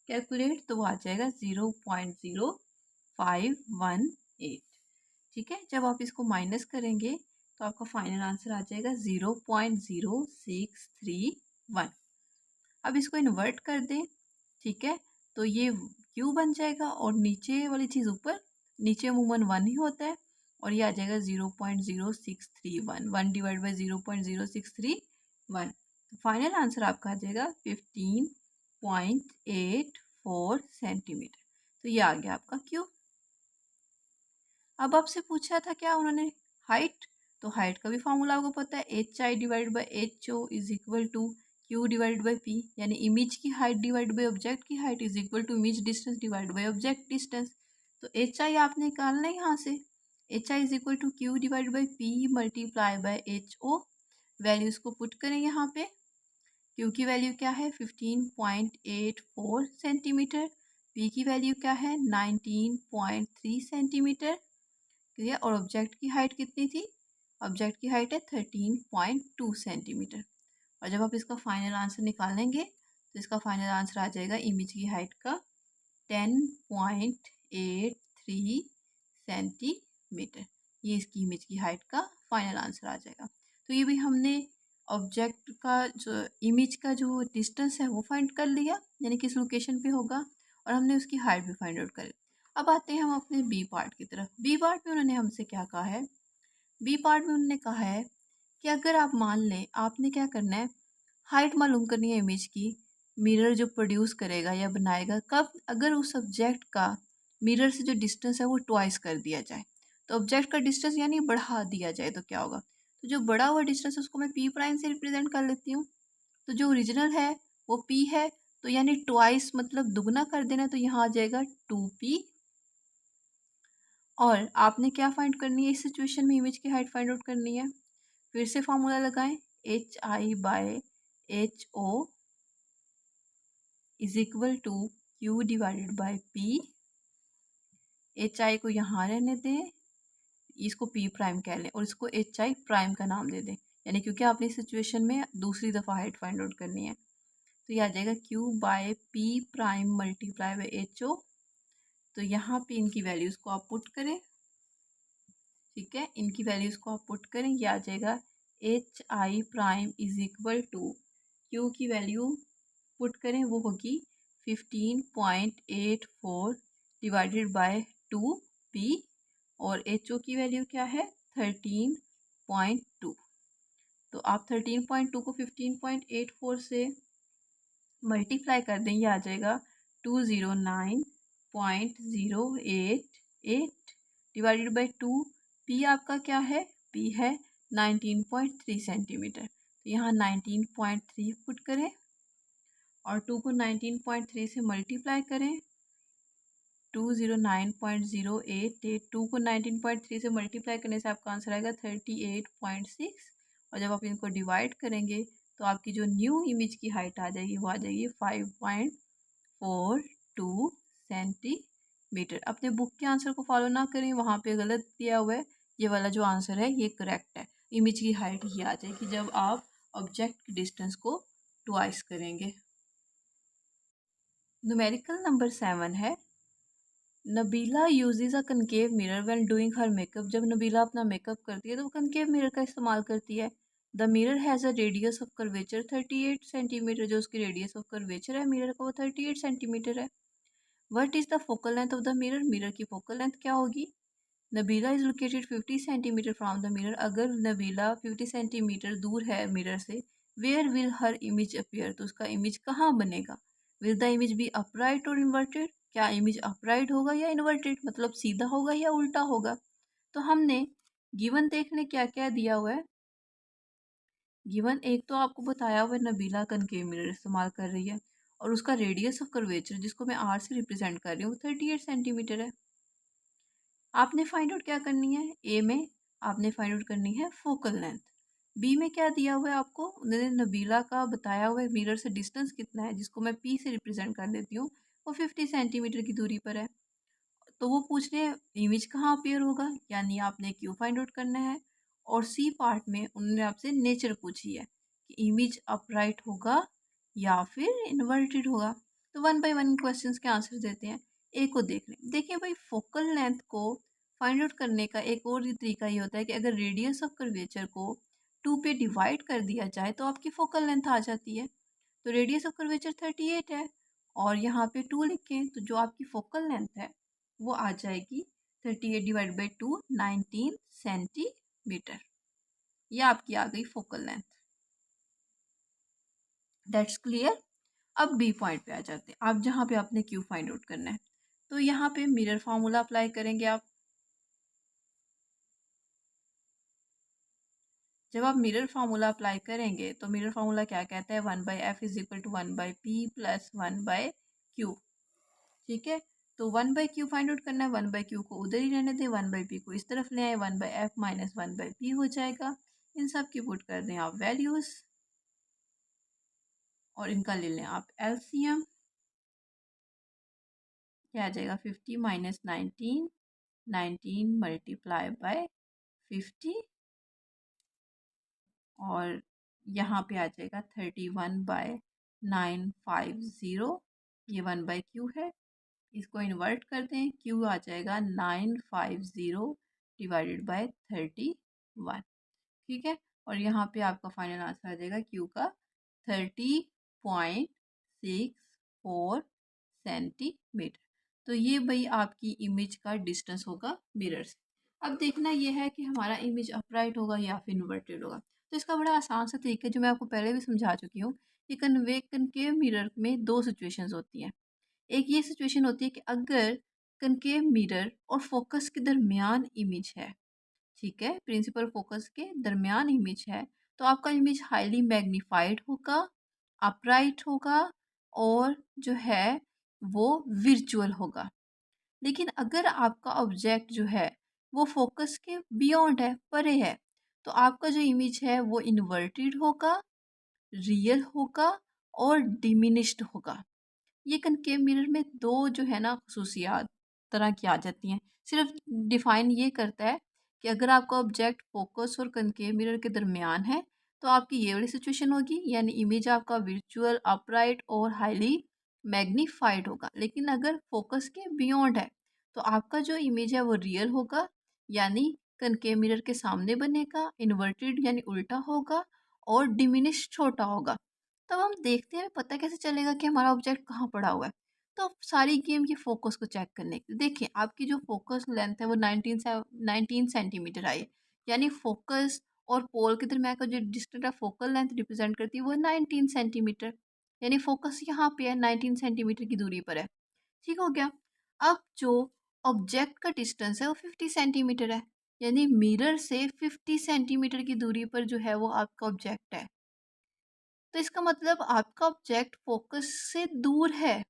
कैलकुलेट तो वो आ जाएगा 0.0518। ठीक है, जब आप इसको माइनस करेंगे तो आपका फाइनल आंसर आ जाएगा 0.0631। अब इसको इन्वर्ट कर दें, ठीक है, तो ये क्यू बन जाएगा और नीचे वाली चीज़ ऊपर, नीचे अमूमन 1 ही होता है और ये आ जाएगा 0.0631, 1 डिवाइड बाई 0.0631। फाइनल आंसर आपका आ जाएगा 15.84 सेंटीमीटर। तो ये आ गया आपका क्यू। अब आपसे पूछा था क्या उन्होंने, हाइट। तो हाइट का भी फॉर्मूला आपको पता है, H I divide by H O is equal to Q divide by P, यानी इमेज की हाइट डिवाइड बाई ऑब्जेक्ट की height is equal to image distance divide by object distance. तो एच आई आपने निकालना है यहाँ से, H I is equal to Q divide by P multiply by H O. Values को put करें यहाँ पे, क्यू की वैल्यू क्या है 15.84 सेंटीमीटर, पी की वैल्यू क्या है 19.3 सेंटीमीटर, क्लियर। और ऑब्जेक्ट की हाइट कितनी थी, ऑब्जेक्ट की हाइट है 13.2 सेंटीमीटर। और जब आप इसका फाइनल आंसर निकालेंगे तो इसका फाइनल आंसर आ जाएगा इमेज की हाइट का 10.83 सेंटीमीटर। ये इसकी इमेज की हाइट का फाइनल आंसर आ जाएगा। तो ये भी हमने ऑब्जेक्ट का जो इमेज का जो डिस्टेंस है वो फाइंड कर लिया, यानी किस लोकेशन पे होगा, और हमने उसकी हाइट भी फाइंड आउट कर ली। अब आते हैं हम अपने बी पार्ट की तरफ। बी पार्ट में उन्होंने हमसे क्या कहा है, बी पार्ट में उन्होंने कहा है कि अगर आप मान लें, आपने क्या करना है, हाइट मालूम करनी है इमेज की, मिरर जो प्रोड्यूस करेगा या बनाएगा कब, अगर उस ऑब्जेक्ट का मिरर से जो डिस्टेंस है वो ट्वाइस कर दिया जाए, तो ऑब्जेक्ट का डिस्टेंस यानी बढ़ा दिया जाए तो क्या होगा। तो जो बड़ा हुआ डिस्टेंस है उसको मैं पी प्राइम से रिप्रेजेंट कर लेती हूँ। तो जो ओरिजिनल है वो पी है, तो यानी ट्वाइस मतलब दुगना कर देना, तो यहाँ आ जाएगा 2p। और आपने क्या फाइंड करनी है इस सिचुएशन में, इमेज की हाइट फाइंड आउट करनी है। फिर से फॉर्मूला लगाएं, H I by H O is equal to Q divided by P. H I को यहाँ रहने दें, इसको पी प्राइम कह लें और इसको एच आई प्राइम का नाम दे दें, यानी क्योंकि आपने इस सिचुएशन में दूसरी दफ़ा हाइट फाइंड आउट करनी है। तो ये आ जाएगा Q by P prime multiply by H O. तो यहाँ पे इनकी वैल्यूज़ को आप पुट करें, ठीक है, इनकी वैल्यूज़ को आप पुट करें, ये आ जाएगा H I prime is equal to Q की वैल्यू पुट करें, वो होगी 15.84 डिवाइडेड बाय 2p, और एच ओ की वैल्यू क्या है 13.2। तो आप 13.2 को 15.84 से मल्टीप्लाई कर दें, ये आ जाएगा 209.088 डिवाइडेड बाई 2। पी आपका क्या है, पी है 19.3 सेंटीमीटर, तो यहाँ 19.3 पुट करें और 2 को 19.3 से मल्टीप्लाई करें, 209.088, 2 को 19.3 से मल्टीप्लाई करने से आपका आंसर आएगा 38.6। और जब आप इनको डिवाइड करेंगे तो आपकी जो न्यू इमेज की हाइट आ जाएगी वो आ जाएगी 5.42 सेंटीमीटर। अपने बुक के आंसर को फॉलो ना करें, वहाँ पे गलत दिया हुआ है, ये वाला जो आंसर है ये करेक्ट है। इमेज की हाइट ये आ जाएगी जब आप ऑब्जेक्ट की डिस्टेंस को ट्वाइस करेंगे। न्यूमेरिकल नंबर 7 है, Nabila usage a concave mirror when doing her makeup. जब नबीला अपना मेकअप करती है तो वो कनकेव मिरर का इस्तेमाल करती है। The mirror has a radius of curvature 38 centimetre, जो उसकी रेडियस ऑफ कर्वेचर है मिरर का वो 38 सेंटीमीटर है। What is the focal length of the mirror, mirror की फोकल लेंथ क्या होगी। Nabila is located 50 centimetre from the mirror, अगर नबीला 50 सेंटीमीटर दूर है मिरर से, where will her image appear, तो उसका इमेज कहाँ बनेगा। Will the image be upright और इन्वर्टेड, क्या इमेज अपराइट होगा या इन्वर्टेड, मतलब सीधा होगा या उल्टा होगा। तो हमने गिवन देखने क्या क्या दिया हुआ है, गिवन एक तो आपको बताया हुआ है नबीला कनकेव मिरर इस्तेमाल कर रही है और उसका रेडियस ऑफ कर्वेचर जिसको मैं आर से रिप्रेजेंट कर रही हूँ 38 सेंटीमीटर है। आपने फाइंड आउट क्या करनी है, ए में आपने फाइंड आउट करनी है फोकल लेंथ। बी में क्या दिया हुआ है आपको, उन्होंने नबीला का बताया हुआ है मिरर से डिस्टेंस कितना है, जिसको मैं पी से रिप्रेजेंट कर देती हूँ, वो 50 सेंटीमीटर की दूरी पर है। तो वो पूछ रहे हैं इमेज कहाँ अपेयर होगा, यानी आपने क्यू फाइंड आउट करना है। और सी पार्ट में उन्होंने आपसे नेचर पूछी है कि इमेज अपराइट होगा या फिर इन्वर्टेड होगा। तो वन बाय वन क्वेश्चंस के आंसर देते हैं। ए को देख लें, देखिए भाई फोकल लेंथ को फाइंड आउट करने का एक और तरीका ये होता है कि अगर रेडियस ऑफ कर्वेचर को 2 पे डिवाइड कर दिया जाए तो आपकी फोकल लेंथ आ जाती है। तो रेडियस ऑफ कर्वेचर 38 है और यहाँ पे 2 लिखें तो जो आपकी फोकल लेंथ है वो आ जाएगी 38 डिवाइड बाई 2 19 सेंटीमीटर। ये आपकी आ गई फोकल लेंथ। That's clear. अब बी पॉइंट पे आ जाते हैं, आप जहाँ पे आपने क्यू फाइंड आउट करना है। तो यहाँ पे मिरर फार्मूला अप्लाई करेंगे आप। जब आप मिरर फार्मूला अप्लाई करेंगे तो मिरर फार्मूला क्या कहता है, 1/f=1/p प्लस 1/q। ठीक है, तो 1/q फाइंड आउट करना है, 1/q को उधर ही रहने दें, 1/p को इस तरफ ले आए, 1/f माइनस 1/p हो जाएगा। इन सब की पुट कर दें आप वैल्यूज और इनका ले लें आप एलसीएम। क्या आ जाएगा, 50 माइनस 19, 19 मल्टीप्लाई बाय 50 और यहाँ पे आ जाएगा 31/950। ये 1/q है, इसको इन्वर्ट कर दें, q आ जाएगा 950 डिवाइडेड बाय 31। ठीक है, और यहाँ पे आपका फाइनल आंसर आ जाएगा q का 30.64 सेंटीमीटर। तो ये भाई आपकी इमेज का डिस्टेंस होगा मिरर से। अब देखना ये है कि हमारा इमेज अपराइट होगा या फिर इन्वर्टेड होगा। तो इसका बड़ा आसान सा तरीका जो मैं आपको पहले भी समझा चुकी हूँ कि कनकेव मिरर में दो सिचुएशंस होती हैं। एक ये सिचुएशन होती है कि अगर कनकेव मिरर और फोकस के दरमियान इमेज है, ठीक है, प्रिंसिपल फोकस के दरमियान इमेज है, तो आपका इमेज हाईली मैग्नीफाइड होगा, अपराइट होगा और जो है वो विर्चुअल होगा। लेकिन अगर आपका ऑब्जेक्ट जो है वो फोकस के बियॉन्ड है, परे है, तो आपका जो इमेज है वो इन्वर्टेड होगा, रियल होगा और डिमिनिश्ड होगा। ये कनकेव मिरर में दो जो है ना खसूसियात तरह की आ जाती हैं। सिर्फ डिफाइन ये करता है कि अगर आपका ऑब्जेक्ट फोकस और कनकेव मिरर के दरमियान है तो आपकी ये वाली सिचुएशन होगी, यानी इमेज आपका विर्चुअल, अपराइट और हाईली मैग्नीफाइड होगा। लेकिन अगर फोकस के बियॉन्ड है तो आपका जो इमेज है वो रियल होगा, यानी कनकेव मिरर के सामने बनेगा, इन्वर्टेड यानी उल्टा होगा और डिमिनिश छोटा होगा। तब हम देखते हैं, पता कैसे चलेगा कि हमारा ऑब्जेक्ट कहाँ पड़ा हुआ है। तो सारी गेम की फोकस को चेक करने के लिए देखिए, आपकी जो फोकस लेंथ है वो 19 सेंटीमीटर आई है, यानी फोकस और पोल के दरमियान का जो डिस्टेंस है फोकल लेंथ रिप्रेजेंट करती है वो 19 सेंटीमीटर, यानी फोकस यहाँ पे है 19 सेंटीमीटर की दूरी पर है। ठीक हो गया। अब जो ऑब्जेक्ट का डिस्टेंस है वो 50 सेंटीमीटर है, यानी मिरर से 50 सेंटीमीटर की दूरी पर जो है वो आपका ऑब्जेक्ट है। तो इसका मतलब आपका ऑब्जेक्ट फोकस से दूर है,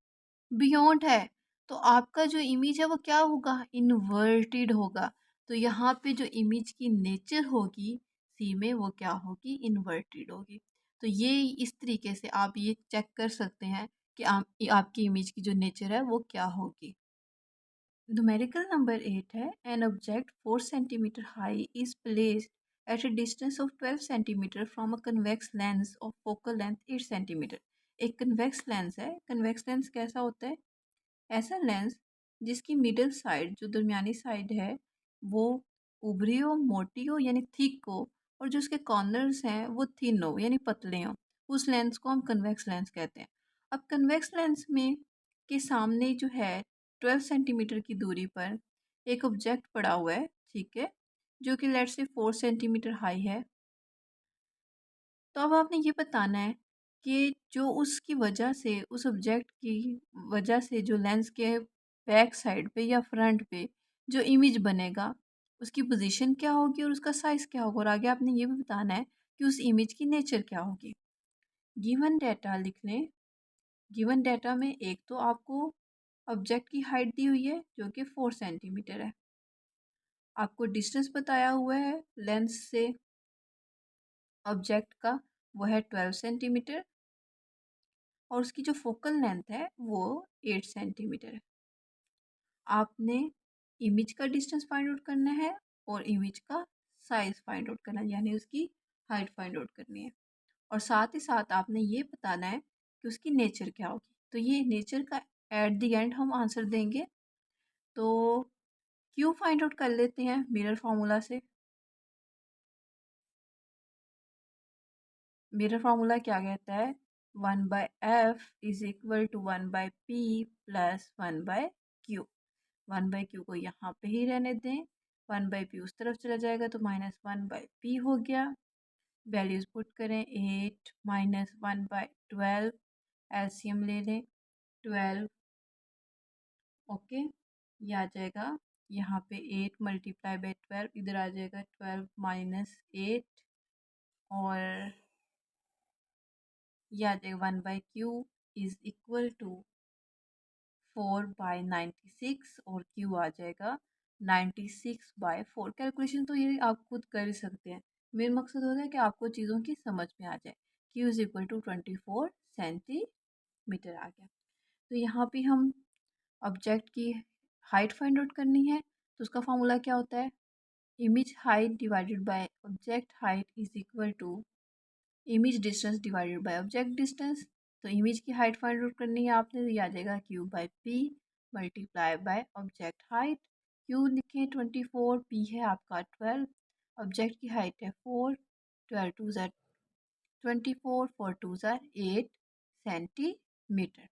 बियॉन्ड है, तो आपका जो इमेज है वो क्या होगा, इन्वर्टेड होगा। तो यहाँ पे जो इमेज की नेचर होगी सी में वो क्या होगी, इन्वर्टेड होगी। तो ये इस तरीके से आप ये चेक कर सकते हैं कि आपकी इमेज की जो नेचर है वो क्या होगी। Numerical number 8 है, an object 4 centimeter high is placed at a distance of 12 centimeter from a convex lens of focal length 8 centimeter। एक convex lens है, convex lens कैसा होता है, ऐसा लेंस जिसकी मिडल साइड जो दरमियानी साइड है वो उभरी हो, मोटी हो यानी थिक हो, और जो उसके कॉर्नर्स हैं वो थिन हो यानी पतले हो, उस लेंस को हम कन्वेक्स लेंस कहते हैं। अब कन्वेक्स लेंस में के सामने जो है 12 सेंटीमीटर की दूरी पर एक ऑब्जेक्ट पड़ा हुआ है, ठीक है, जो कि लेट्स से 4 सेंटीमीटर हाई है। तो अब आपने ये बताना है कि जो उसकी वजह से, उस ऑब्जेक्ट की वजह से जो लेंस के बैक साइड पे या फ्रंट पे जो इमेज बनेगा उसकी पोजीशन क्या होगी और उसका साइज़ क्या होगा, और आगे आपने ये भी बताना है कि उस इमेज की नेचर क्या होगी। गिवन डाटा लिख लें। गिवन डाटा में एक तो आपको ऑब्जेक्ट की हाइट दी हुई है जो कि 4 सेंटीमीटर है, आपको डिस्टेंस बताया हुआ है लेंस से ऑब्जेक्ट का, वो है 12 सेंटीमीटर, और उसकी जो फोकल लेंथ है वो 8 सेंटीमीटर है। आपने इमेज का डिस्टेंस फाइंड आउट करना है और इमेज का साइज फाइंड आउट करना है, यानी उसकी हाइट फाइंड आउट करनी है, और साथ ही साथ आपने ये बताना है कि उसकी नेचर क्या होगी। तो ये नेचर का एट द एंड हम आंसर देंगे। तो क्यों फाइंड आउट कर लेते हैं मिरर फार्मूला से। मिरर फार्मूला क्या कहता है, 1/f is equal to 1/p plus 1/q। 1/q को यहाँ पे ही रहने दें, 1/p उस तरफ चला जाएगा तो -1/p हो गया। वैल्यूज़ पुट करें, 8 -1/12, एलसीएम ले लें 12, ओके। ये आ जाएगा यहाँ पे 8 × 12, इधर आ जाएगा 12 - 8, और ये आ जाएगा 1/q इज़ इक्वल टू 4/96, और q आ जाएगा 96/4। कैलकुलेशन तो ये आप खुद कर ही सकते हैं, मेन मकसद होता है कि आपको चीज़ों की समझ में आ जाए। q is equal to 24 centimetre आ गया। तो यहाँ पे हम ऑब्जेक्ट की हाइट फाइंड आउट करनी है, तो उसका फॉर्मूला क्या होता है, image height divided by object height is equal to image distance divided by object distance. तो इमेज की हाइट फाइंड आउट करनी है आपने, तो ये आ जाएगा q/p multiply by object height. q लिखें 24, p है आपका 12, ऑब्जेक्ट की हाइट है 4, 12 2 ज़ा 24, 4 2 ज़ा 8 सेंटीमीटर।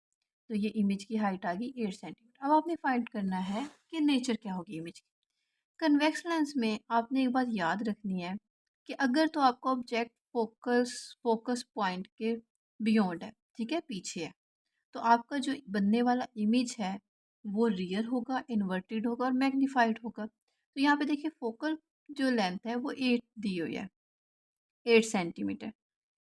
तो ये इमेज की हाइट आ गई 8 सेंटीमीटर। अब आपने फाइंड करना है कि नेचर क्या होगी इमेज की। कन्वेक्स लेंस में आपने एक बात याद रखनी है कि अगर तो आपका ऑब्जेक्ट फोकस पॉइंट के बियॉन्ड है, ठीक है, पीछे है, तो आपका जो बनने वाला इमेज है वो रियल होगा, इन्वर्टेड होगा और मैग्नीफाइड होगा। तो यहाँ पे देखिए फोकल जो लेंथ है वो 8 दी हुई है, 8 सेंटीमीटर,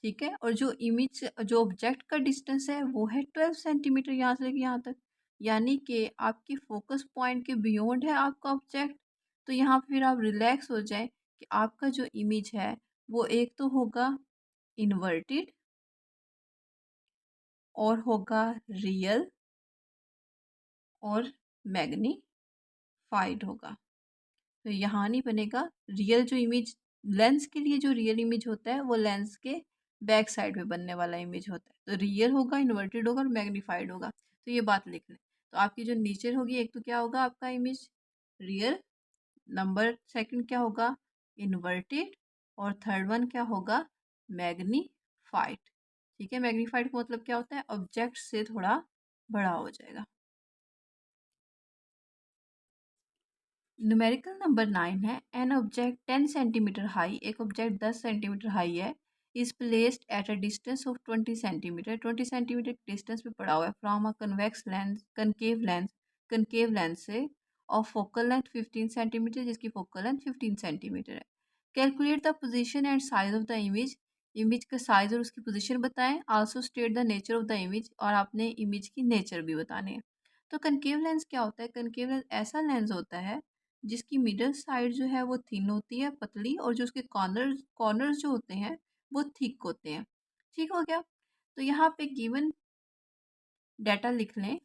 ठीक है, और जो इमेज जो ऑब्जेक्ट का डिस्टेंस है वो है 12 सेंटीमीटर यहाँ से लेके यहाँ तक, यानी कि आपकी फोकस पॉइंट के बियॉन्ड है आपका ऑब्जेक्ट। तो यहाँ फिर आप रिलैक्स हो जाए कि आपका जो इमेज है वो एक तो होगा इन्वर्टेड और होगा रियल और मैग्नीफाइड होगा। तो यहाँ नहीं बनेगा रियल, जो इमेज लेंस के लिए जो रियल इमेज होता है वो लेंस के बैक साइड में बनने वाला इमेज होता है, तो रियल होगा, इन्वर्टेड होगा और मैग्नीफाइड होगा। तो ये बात लिख लें। तो आपकी जो नेचर होगी, एक तो क्या होगा आपका इमेज रियल, नंबर सेकंड क्या होगा इन्वर्टेड, और थर्ड वन क्या होगा मैग्नीफाइड। ठीक है, मैग्नीफाइड का मतलब क्या होता है, ऑब्जेक्ट से थोड़ा बड़ा हो जाएगा। न्यूमेरिकल नंबर 9 है, एन ऑब्जेक्ट 10 सेंटीमीटर हाई, एक ऑब्जेक्ट 10 सेंटीमीटर हाई है, is placed at a distance of 20 centimetre, 20 centimetre distance पे पड़ा हुआ है from a convex lens, concave lens से, ऑफ फोकल लेंथ 15 सेंटीमीटर, जिसकी फोकल लेंथ 15 सेंटीमीटर है। Calculate the position and size of the image, image का size और उसकी पोजिशन बताएं। Also state the nature of the image, और आपने image की नेचर भी बताने हैं। तो कनकेव लेंस क्या होता है, कनकेव लेंस ऐसा लेंस होता है जिसकी मिडल साइड जो है वो थिन होती है, पतली, और जो उसके कॉर्नर्स जो होते हैं वो थिक होते हैं। ठीक हो गया। तो यहाँ पे गिवन डाटा लिख लें।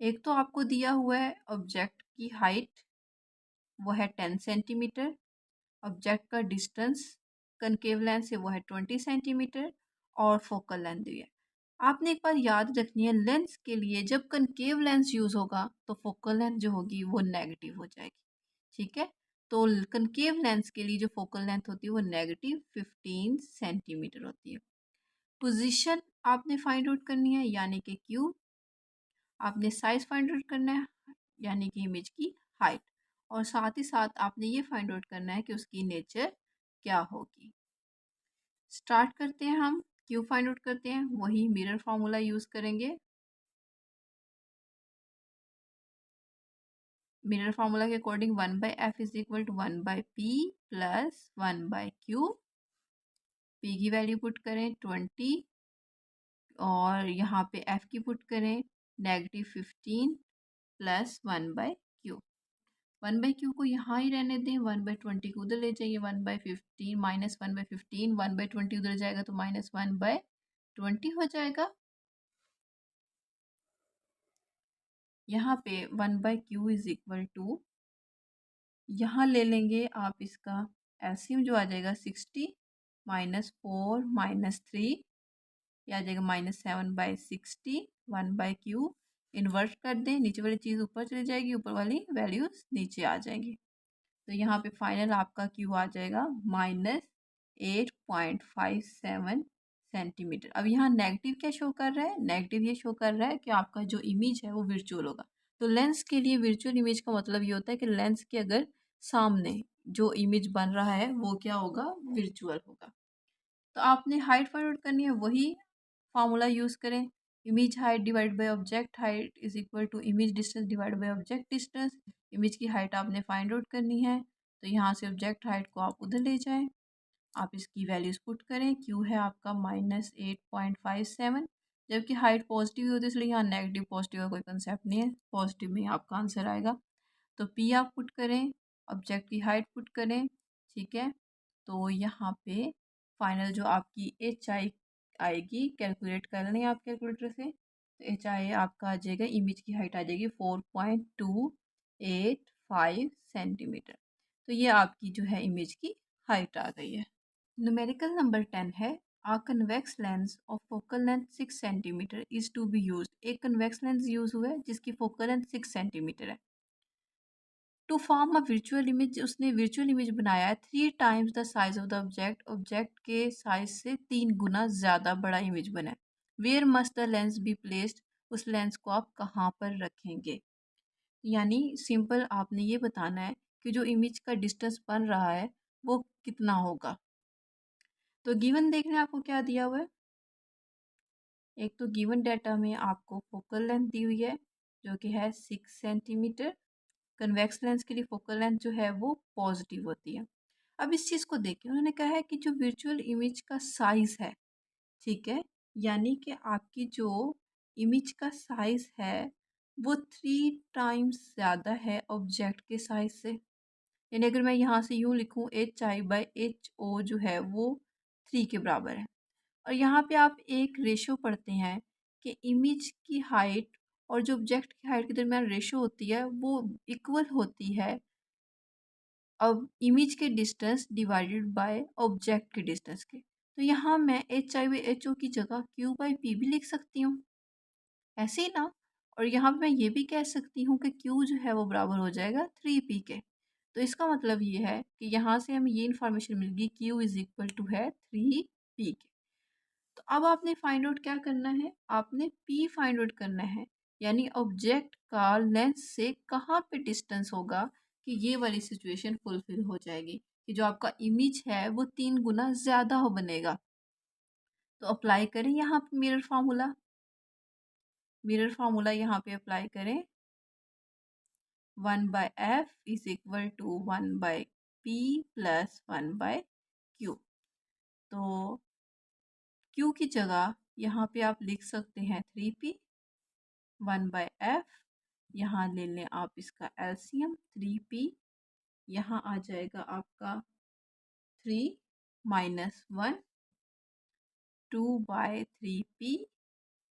एक तो आपको दिया हुआ है ऑब्जेक्ट की हाइट, वो है 10 सेंटीमीटर, ऑब्जेक्ट का डिस्टेंस कनकेव लेंस से वो है 20 सेंटीमीटर, और फोकल लेंथ दी है। आपने एक बात याद रखनी है, लेंस के लिए जब कनकेव लेंस यूज़ होगा तो फोकल लेंथ जो होगी वो नेगेटिव हो जाएगी। ठीक है, तो कनकेव लेंस के लिए जो फोकल लेंथ होती है वो -15 सेंटीमीटर होती है। पोजीशन आपने फाइंड आउट करनी है, यानी कि क्यू। आपने साइज फाइंड आउट करना है, यानी कि इमेज की हाइट, और साथ ही साथ आपने ये फाइंड आउट करना है कि उसकी नेचर क्या होगी। स्टार्ट करते हैं, हम क्यू फाइंड आउट करते हैं, वही मिरर फार्मूला यूज़ करेंगे। मिरर फार्मूला के according 1/f is equal to 1/p plus 1/q। p की वैल्यू पुट करें 20, और यहाँ पे f की पुट करें -15 प्लस 1/q। 1/q को यहाँ ही रहने दें, 1/20 को उधर ले जाइए, 1/15 -1/15, 1/20 उधर जाएगा तो -1/20 हो जाएगा। यहाँ पे 1/q इज इक्वल टू, यहाँ ले लेंगे आप इसका एलसीएम जो आ जाएगा 60 -4 -3, यह आ जाएगा -7/60, 1/q इन्वर्ट कर दें, नीचे वाली चीज़ ऊपर चली जाएगी, ऊपर वाली वैल्यूज नीचे आ जाएंगी। तो यहाँ पे फाइनल आपका q आ जाएगा -8.576 सेंटीमीटर। अब यहाँ नेगेटिव क्या शो कर रहा है? नेगेटिव ये शो कर रहा है कि आपका जो इमेज है वो वर्चुअल होगा। तो लेंस के लिए वर्चुअल इमेज का मतलब ये होता है कि लेंस के अगर सामने जो इमेज बन रहा है वो क्या होगा? वर्चुअल होगा। तो आपने हाइट फाइंड आउट करनी है, वही फार्मूला यूज़ करें। Image height divide by object height is equal to image distance divide by object distance. Image की हाइट आपने फाइंड आउट करनी है, तो यहाँ से ऑब्जेक्ट हाइट को आप उधर ले जाएं, आप इसकी वैल्यूज़ पुट करें। क्यू है आपका -8.57, जबकि हाइट पॉजिटिव होती है इसलिए यहाँ नेगेटिव पॉजिटिव का कोई कंसेप्ट नहीं है, पॉजिटिव में ही आपका आंसर आएगा। तो पी आप पुट करें, ऑब्जेक्ट की हाइट पुट करें, ठीक है। तो यहाँ पे फाइनल जो आपकी एच आई आएगी, कैलकुलेट कर लें आप कैलकुलेटर से, तो एच आई आपका आ जाएगा, इमेज की हाइट आ जाएगी 4.285 सेंटीमीटर। तो ये आपकी जो है इमेज की हाइट आ गई है। न्यूमेरिकल नंबर 10 है, a convex lens of focal length 6 centimetre is to be used। एक convex lens यूज हुआ है जिसकी focal length 6 सेंटीमीटर है। To form a virtual image, उसने वर्चुअल इमेज बनाया है 3 times the size of the object, object के size से 3 गुना ज़्यादा बड़ा इमेज बना है। Where must the lens be placed, उस लेंस को आप कहाँ पर रखेंगे? यानी सिंपल आपने ये बताना है कि जो इमेज का डिस्टेंस बन रहा है वो कितना होगा। तो गिवन देखने आपको क्या दिया हुआ है, एक तो गिवन डाटा में आपको फोकल लेंथ दी हुई है जो कि है 6 सेंटीमीटर। कन्वेक्स लेंस के लिए फोकल लेंथ जो है वो पॉजिटिव होती है। अब इस चीज़ को देखिए, उन्होंने कहा है कि जो वर्चुअल इमेज का साइज़ है, ठीक है, यानी कि आपकी जो इमेज का साइज़ है वो 3 टाइम्स ज़्यादा है ऑब्जेक्ट के साइज से। यानी अगर मैं यहाँ से यूँ लिखूँ, H I by H O जो है वो 3 के बराबर है। और यहाँ पे आप एक रेशो पढ़ते हैं कि इमेज की हाइट और जो ऑब्जेक्ट की हाइट के दरमियान रेशो होती है वो इक्वल होती है अब इमेज के डिस्टेंस डिवाइडेड बाय ऑब्जेक्ट के डिस्टेंस के। तो यहाँ मैं H I by H O की जगह क्यू बाई पी भी लिख सकती हूँ, ऐसे ही ना। और यहाँ पे मैं ये भी कह सकती हूँ कि क्यू जो है वो बराबर हो जाएगा 3p के। तो इसका मतलब ये है कि यहाँ से हमें ये इन्फॉर्मेशन मिल गई, क्यू इज इक्वल टू है 3p के। तो अब आपने फाइंड आउट क्या करना है, आपने p फाइंड आउट करना है, यानी ऑब्जेक्ट का लेंस से कहाँ पे डिस्टेंस होगा कि ये वाली सिचुएशन फुलफिल हो जाएगी कि जो आपका इमेज है वो 3 गुना ज़्यादा हो बनेगा। तो अप्लाई करें यहाँ पे मिरर फार्मूला, मिरर फार्मूला यहाँ पे अप्लाई करें। 1/f is equal to 1/p plus 1/q। तो q की जगह यहाँ पे आप लिख सकते हैं 3p, 1/f, यहाँ ले लें आप इसका एलसीएम 3p, यहाँ आ जाएगा आपका 3 माइनस 1, 2/3p।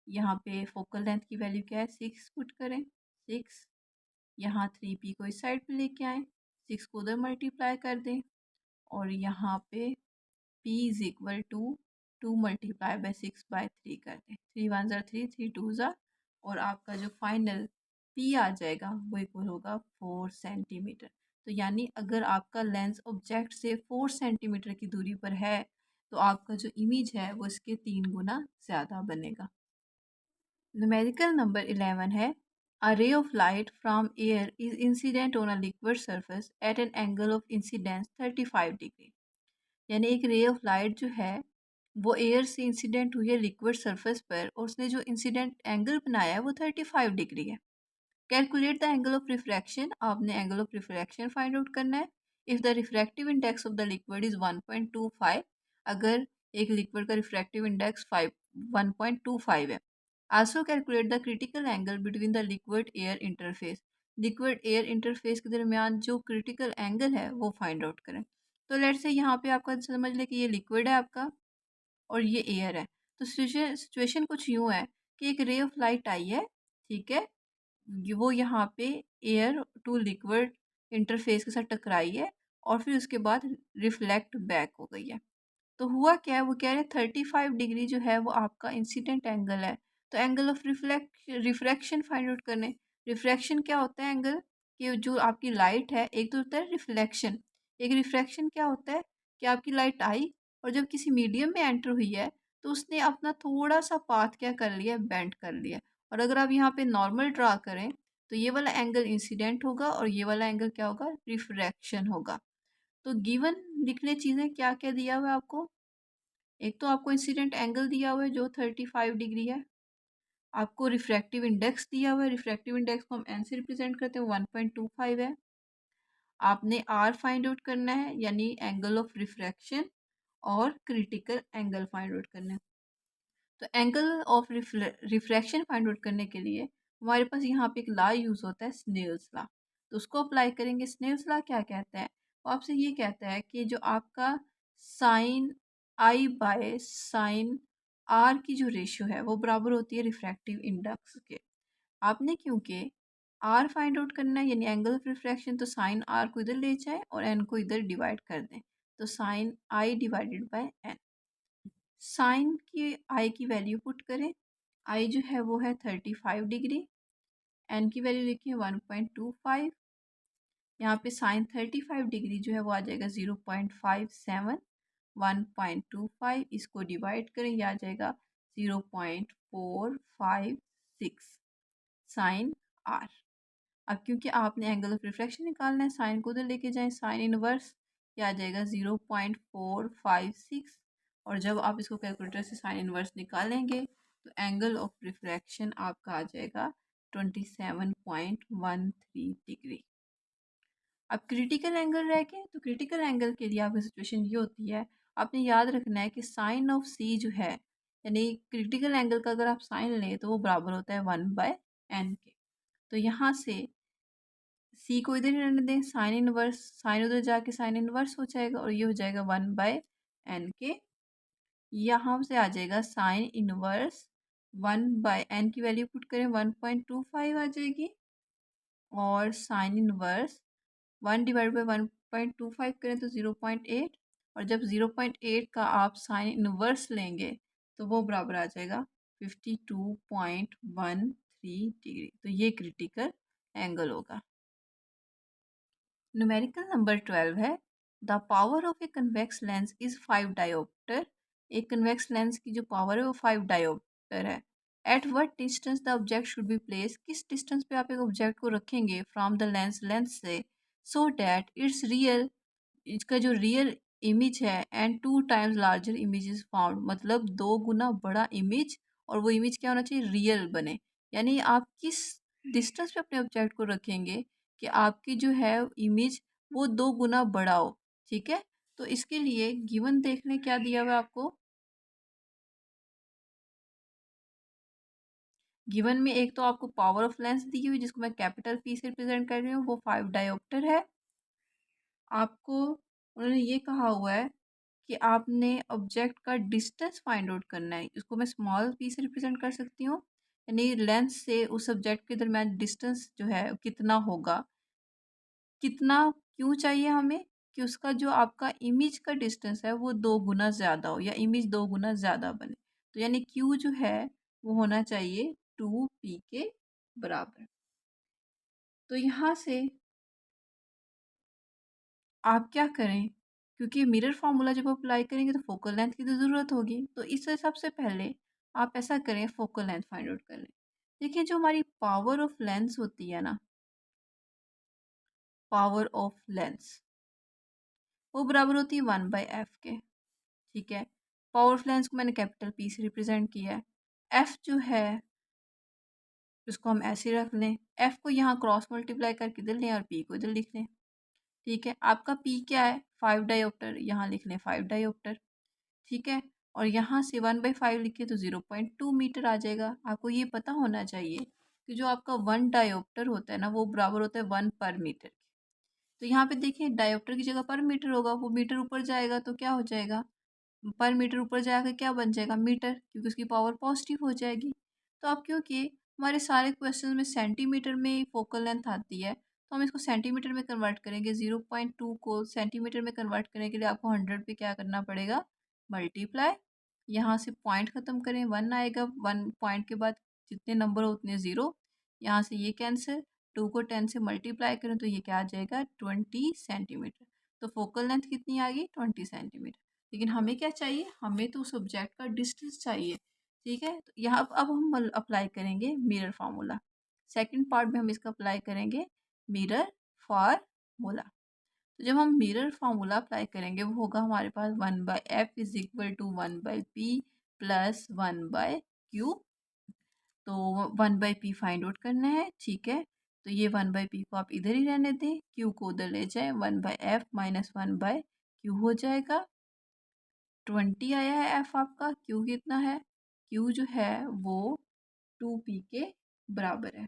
यहाँ पे फोकल लेंथ की वैल्यू क्या है, 6 पुट करें, 6, यहाँ 3p को इस साइड पे लेके आएँ, 6 को उधर मल्टीप्लाई कर दें, और यहाँ पे p is equal to 2 multiply by 6/3 कर दें, 3 1 ज़ा 3, 3 2 ज़ा, और आपका जो फाइनल p आ जाएगा वो इक्वल होगा 4 सेंटीमीटर। तो यानी अगर आपका लेंस ऑब्जेक्ट से 4 सेंटीमीटर की दूरी पर है तो आपका जो इमेज है वो इसके 3 गुना ज़्यादा बनेगा। न्यूमेरिकल नंबर 11 है, a ray of light from air is incident on a liquid surface at an angle of incidence 35 degree. यानी एक रे ऑफ लाइट जो है वो एयर से इंसिडेंट हुई है लिक्विड सरफेस पर, और उसने जो इंसिडेंट एंगल बनाया है वो 35 डिग्री है। Calculate the angle of refraction, आपने angle of refraction find out करना है। If the refractive index of the liquid is 1.25, अगर एक लिक्विड का रिफ्रैक्टिव इंडेक्स 1.25 है। Also calculate the critical angle between the liquid air interface, liquid air interface के दरमियान जो क्रिटिकल एंगल है वो फाइंड आउट करें। तो लेट से यहाँ पे आपका समझ ले कि ये लिक्विड है आपका और ये एयर है। तो सिचुएशन कुछ यूँ है कि एक रे ऑफ लाइट आई है, ठीक है, वो यहाँ पे एयर टू लिक्विड इंटरफेस के साथ टकराई है और फिर उसके बाद रिफ्लेक्ट बैक हो गई है। तो हुआ क्या है, वो कह रहे 35 डिग्री जो है वो आपका इंसिडेंट एंगल है। तो angle of refraction find out करने, रिफ्रैक्शन क्या होता है एंगल, कि जो आपकी लाइट है, एक तो होता है रिफ्लेक्शन, एक रिफ्रैक्शन क्या होता है कि आपकी लाइट आई और जब किसी मीडियम में एंटर हुई है तो उसने अपना थोड़ा-सा पाथ क्या कर लिया, बेंड कर लिया। और अगर आप यहाँ पे नॉर्मल ड्रा करें, तो ये वाला एंगल इंसिडेंट होगा और ये वाला एंगल क्या होगा, रिफ्रैक्शन होगा। तो गिवन लिखने चीज़ें क्या-क्या दिया हुआ है आपको? एक तो आपको इंसिडेंट एंगल दिया हुआ है जो 35 डिग्री है। आपको रिफ्रैक्टिव इंडेक्स दिया हुआ है, रिफ्रैक्टिव इंडेक्स को हम एन से रिप्रेजेंट करते हैं, 1.25 है। आपने आर फाइंड आउट करना है, यानी एंगल ऑफ रिफ्रैक्शन, और क्रिटिकल एंगल फाइंड आउट करना है। तो angle of refraction find out करने के लिए हमारे पास यहाँ पे एक लॉ यूज़ होता है, स्नेल्स लॉ। तो उसको अप्लाई करेंगे। स्नेल्स लॉ क्या कहता है? वो आपसे ये कहता है कि जो आपका sine I by sine R की जो रेशियो है वो बराबर होती है रिफ्रैक्टिव इंडेक्स के। आपने क्योंकि आर फाइंड आउट करना है, यानी एंगल ऑफ रिफ्रैक्शन, तो साइन आर को इधर ले जाए और एन को इधर डिवाइड कर दें। तो sine I divided by N. Sine की आई की वैल्यू पुट करें। आई जो है वो है 35 डिग्री। एन की वैल्यू लिखिए 1.25। यहाँ पे साइन 35 डिग्री जो है वो आ जाएगा 0.57। 1.25 इसको डिवाइड करें, यह आ जाएगा 0.456 साइन आर। अब क्योंकि आपने एंगल ऑफ रिफ्रैक्शन निकालना है, साइन को उधर लेके जाएं, साइन इनवर्स क्या आ जाएगा 0.456। और जब आप इसको कैलकुलेटर से साइन इनवर्स निकालेंगे तो एंगल ऑफ रिफ्रैक्शन आपका आ जाएगा 27.13 डिग्री। अब क्रिटिकल एंगल रह गए, तो क्रिटिकल एंगल के लिए आपकी सिचुएशन ये होती है, आपने याद रखना है कि साइन ऑफ सी जो है, यानी क्रिटिकल एंगल का अगर आप साइन लें तो वो बराबर होता है 1/n के। तो यहाँ से सी को इधर ही रहने दें, साइन इनवर्स, साइन उधर जाके साइन इनवर्स हो जाएगा और ये हो जाएगा 1/n के। यहाँ से आ जाएगा साइन इनवर्स 1/n की वैल्यू पुट करें 1.25 आ जाएगी, और साइन इनवर्स 1/1.25 करें तो 0.8, और जब 0.8 का आप साइन इनवर्स लेंगे तो वो बराबर आ जाएगा 52.13 डिग्री। तो ये क्रिटिकल एंगल होगा। न्यूमेरिकल नंबर 12 है, the power of a convex lens is 5 dioptre. एक कन्वेक्स लेंस की जो पावर है वो 5 डायोप्टर है। At what distance the object should be place, किस डिस्टेंस पे आप एक ऑब्जेक्ट को रखेंगे फ्रॉम द लेंस से, सो डैट इट्स रियल, इसका जो रियल इमेज है, and 2 times larger image is found, मतलब 2 गुना बड़ा इमेज, और वो इमेज क्या होना चाहिए, रियल बने। यानी आप किस डिस्टेंस पे अपने ऑब्जेक्ट को रखेंगे कि आपकी जो है इमेज वो 2 गुना बड़ा हो। ठीक है, तो इसके लिए गिवन देख लें क्या दिया हुआ है आपको। गिवन में एक तो आपको पावर ऑफ लेंस दी हुई जिसको मैं कैपिटल पी से रिप्रेजेंट कर रही हूँ, वो 5 डायोप्टर है। आपको उन्होंने ये कहा हुआ है कि आपने ऑब्जेक्ट का डिस्टेंस फाइंड आउट करना है, इसको मैं स्मॉल पी से रिप्रेजेंट कर सकती हूँ, यानी लेंस से उस ऑब्जेक्ट के दरमियान डिस्टेंस जो है कितना होगा। कितना क्यों चाहिए हमें, कि उसका जो आपका इमेज का डिस्टेंस है वो 2 गुना ज़्यादा हो, या इमेज 2 गुना ज़्यादा बने। तो यानी क्यू जो है वो होना चाहिए 2p के बराबर। तो यहाँ से आप क्या करें, क्योंकि मिरर फार्मूला जब अप्लाई करेंगे तो फोकल लेंथ की तो ज़रूरत होगी, तो इससे सबसे पहले आप ऐसा करें, फोकल लेंथ फाइंड आउट कर लें। देखिए जो हमारी पावर ऑफ लेंस होती है ना, पावर ऑफ लेंस वो बराबर होती है 1/f के। ठीक है, पावर ऑफ लेंस को मैंने कैपिटल पी से रिप्रेजेंट किया है। एफ जो है उसको हम ऐसे रख लें, एफ को यहाँ क्रॉस मल्टीप्लाई करके इधर लें और पी को इधर लिख लें। ठीक है, आपका पी क्या है, 5 डायोप्टर, यहाँ लिख लें 5 डायोप्टर। ठीक है, और यहाँ से 1/5 लिखे तो 0.2 मीटर आ जाएगा। आपको ये पता होना चाहिए कि जो आपका 1 डायोप्टर होता है ना वो बराबर होता है 1 पर मीटर। तो यहाँ पे देखिए डायोप्टर की जगह पर मीटर होगा, वो मीटर ऊपर जाएगा तो क्या हो जाएगा, पर मीटर ऊपर जाकर क्या बन जाएगा, मीटर, क्योंकि उसकी पावर पॉजिटिव हो जाएगी। तो अब क्योंकि हमारे सारे क्वेश्चन में सेंटीमीटर में फोकल लेंथ आती है, तो हम इसको सेंटीमीटर में कन्वर्ट करेंगे। 0.2 को सेंटीमीटर में कन्वर्ट करने के लिए आपको 100 पे क्या करना पड़ेगा, मल्टीप्लाई। यहाँ से पॉइंट ख़त्म करें, 1 आएगा, 1 पॉइंट के बाद जितने नंबर हो उतने ज़ीरो, यहाँ से ये कैंसिल, 2 को 10 से मल्टीप्लाई करें तो ये क्या आ जाएगा, 20 सेंटीमीटर। तो फोकल लेंथ कितनी आ गई, 20 सेंटीमीटर। लेकिन हमें क्या चाहिए, हमें तो उस ऑब्जेक्ट का डिस्टेंस चाहिए। ठीक है, तो यहाँ अब हम अप्लाई करेंगे मिरर फार्मूला। सेकंड पार्ट में हम इसका अप्लाई करेंगे मिरर फार्मूला। तो जब हम मिरर फार्मूला अप्लाई करेंगे वो होगा हमारे पास 1/f is equal to 1/p plus 1/q। तो 1/p फाइंड आउट करना है। ठीक है, तो ये 1/p को आप इधर ही रहने दें, q को उधर ले जाए, 1/f माइनस 1/q हो जाएगा। 20 आया है f आपका, q कितना है, q जो है वो 2p के बराबर है।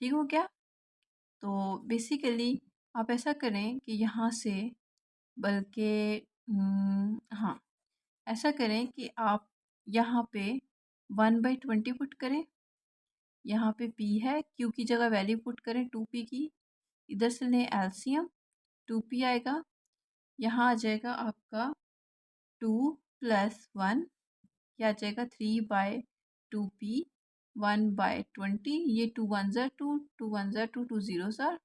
ठीक हो गया। तो बेसिकली आप ऐसा करें कि यहाँ से, बल्कि हाँ, ऐसा करें कि आप यहाँ पे 1/20 पुट करें, यहाँ पे p है, q की जगह वैल्यू पुट करें 2p की, इधर से लें एलसीएम, 2p आएगा, यहाँ आ जाएगा आपका 2 प्लस 1, क्या आ जाएगा 3/2p, 1/20, ये 2 1 ज़ा 2, 2 1 ज़ा 2, 2 0 ज़ा,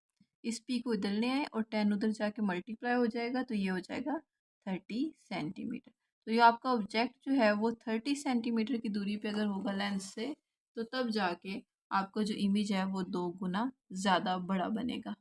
इस p को इधर ले आए और 10 उधर जाके मल्टीप्लाई हो जाएगा, तो ये हो जाएगा 30 सेंटीमीटर। तो ये आपका ऑब्जेक्ट जो है वो 30 सेंटीमीटर की दूरी पे अगर होगा लेंस से, तो तब जाके आपका जो इमेज है वो 2 गुना ज़्यादा बड़ा बनेगा।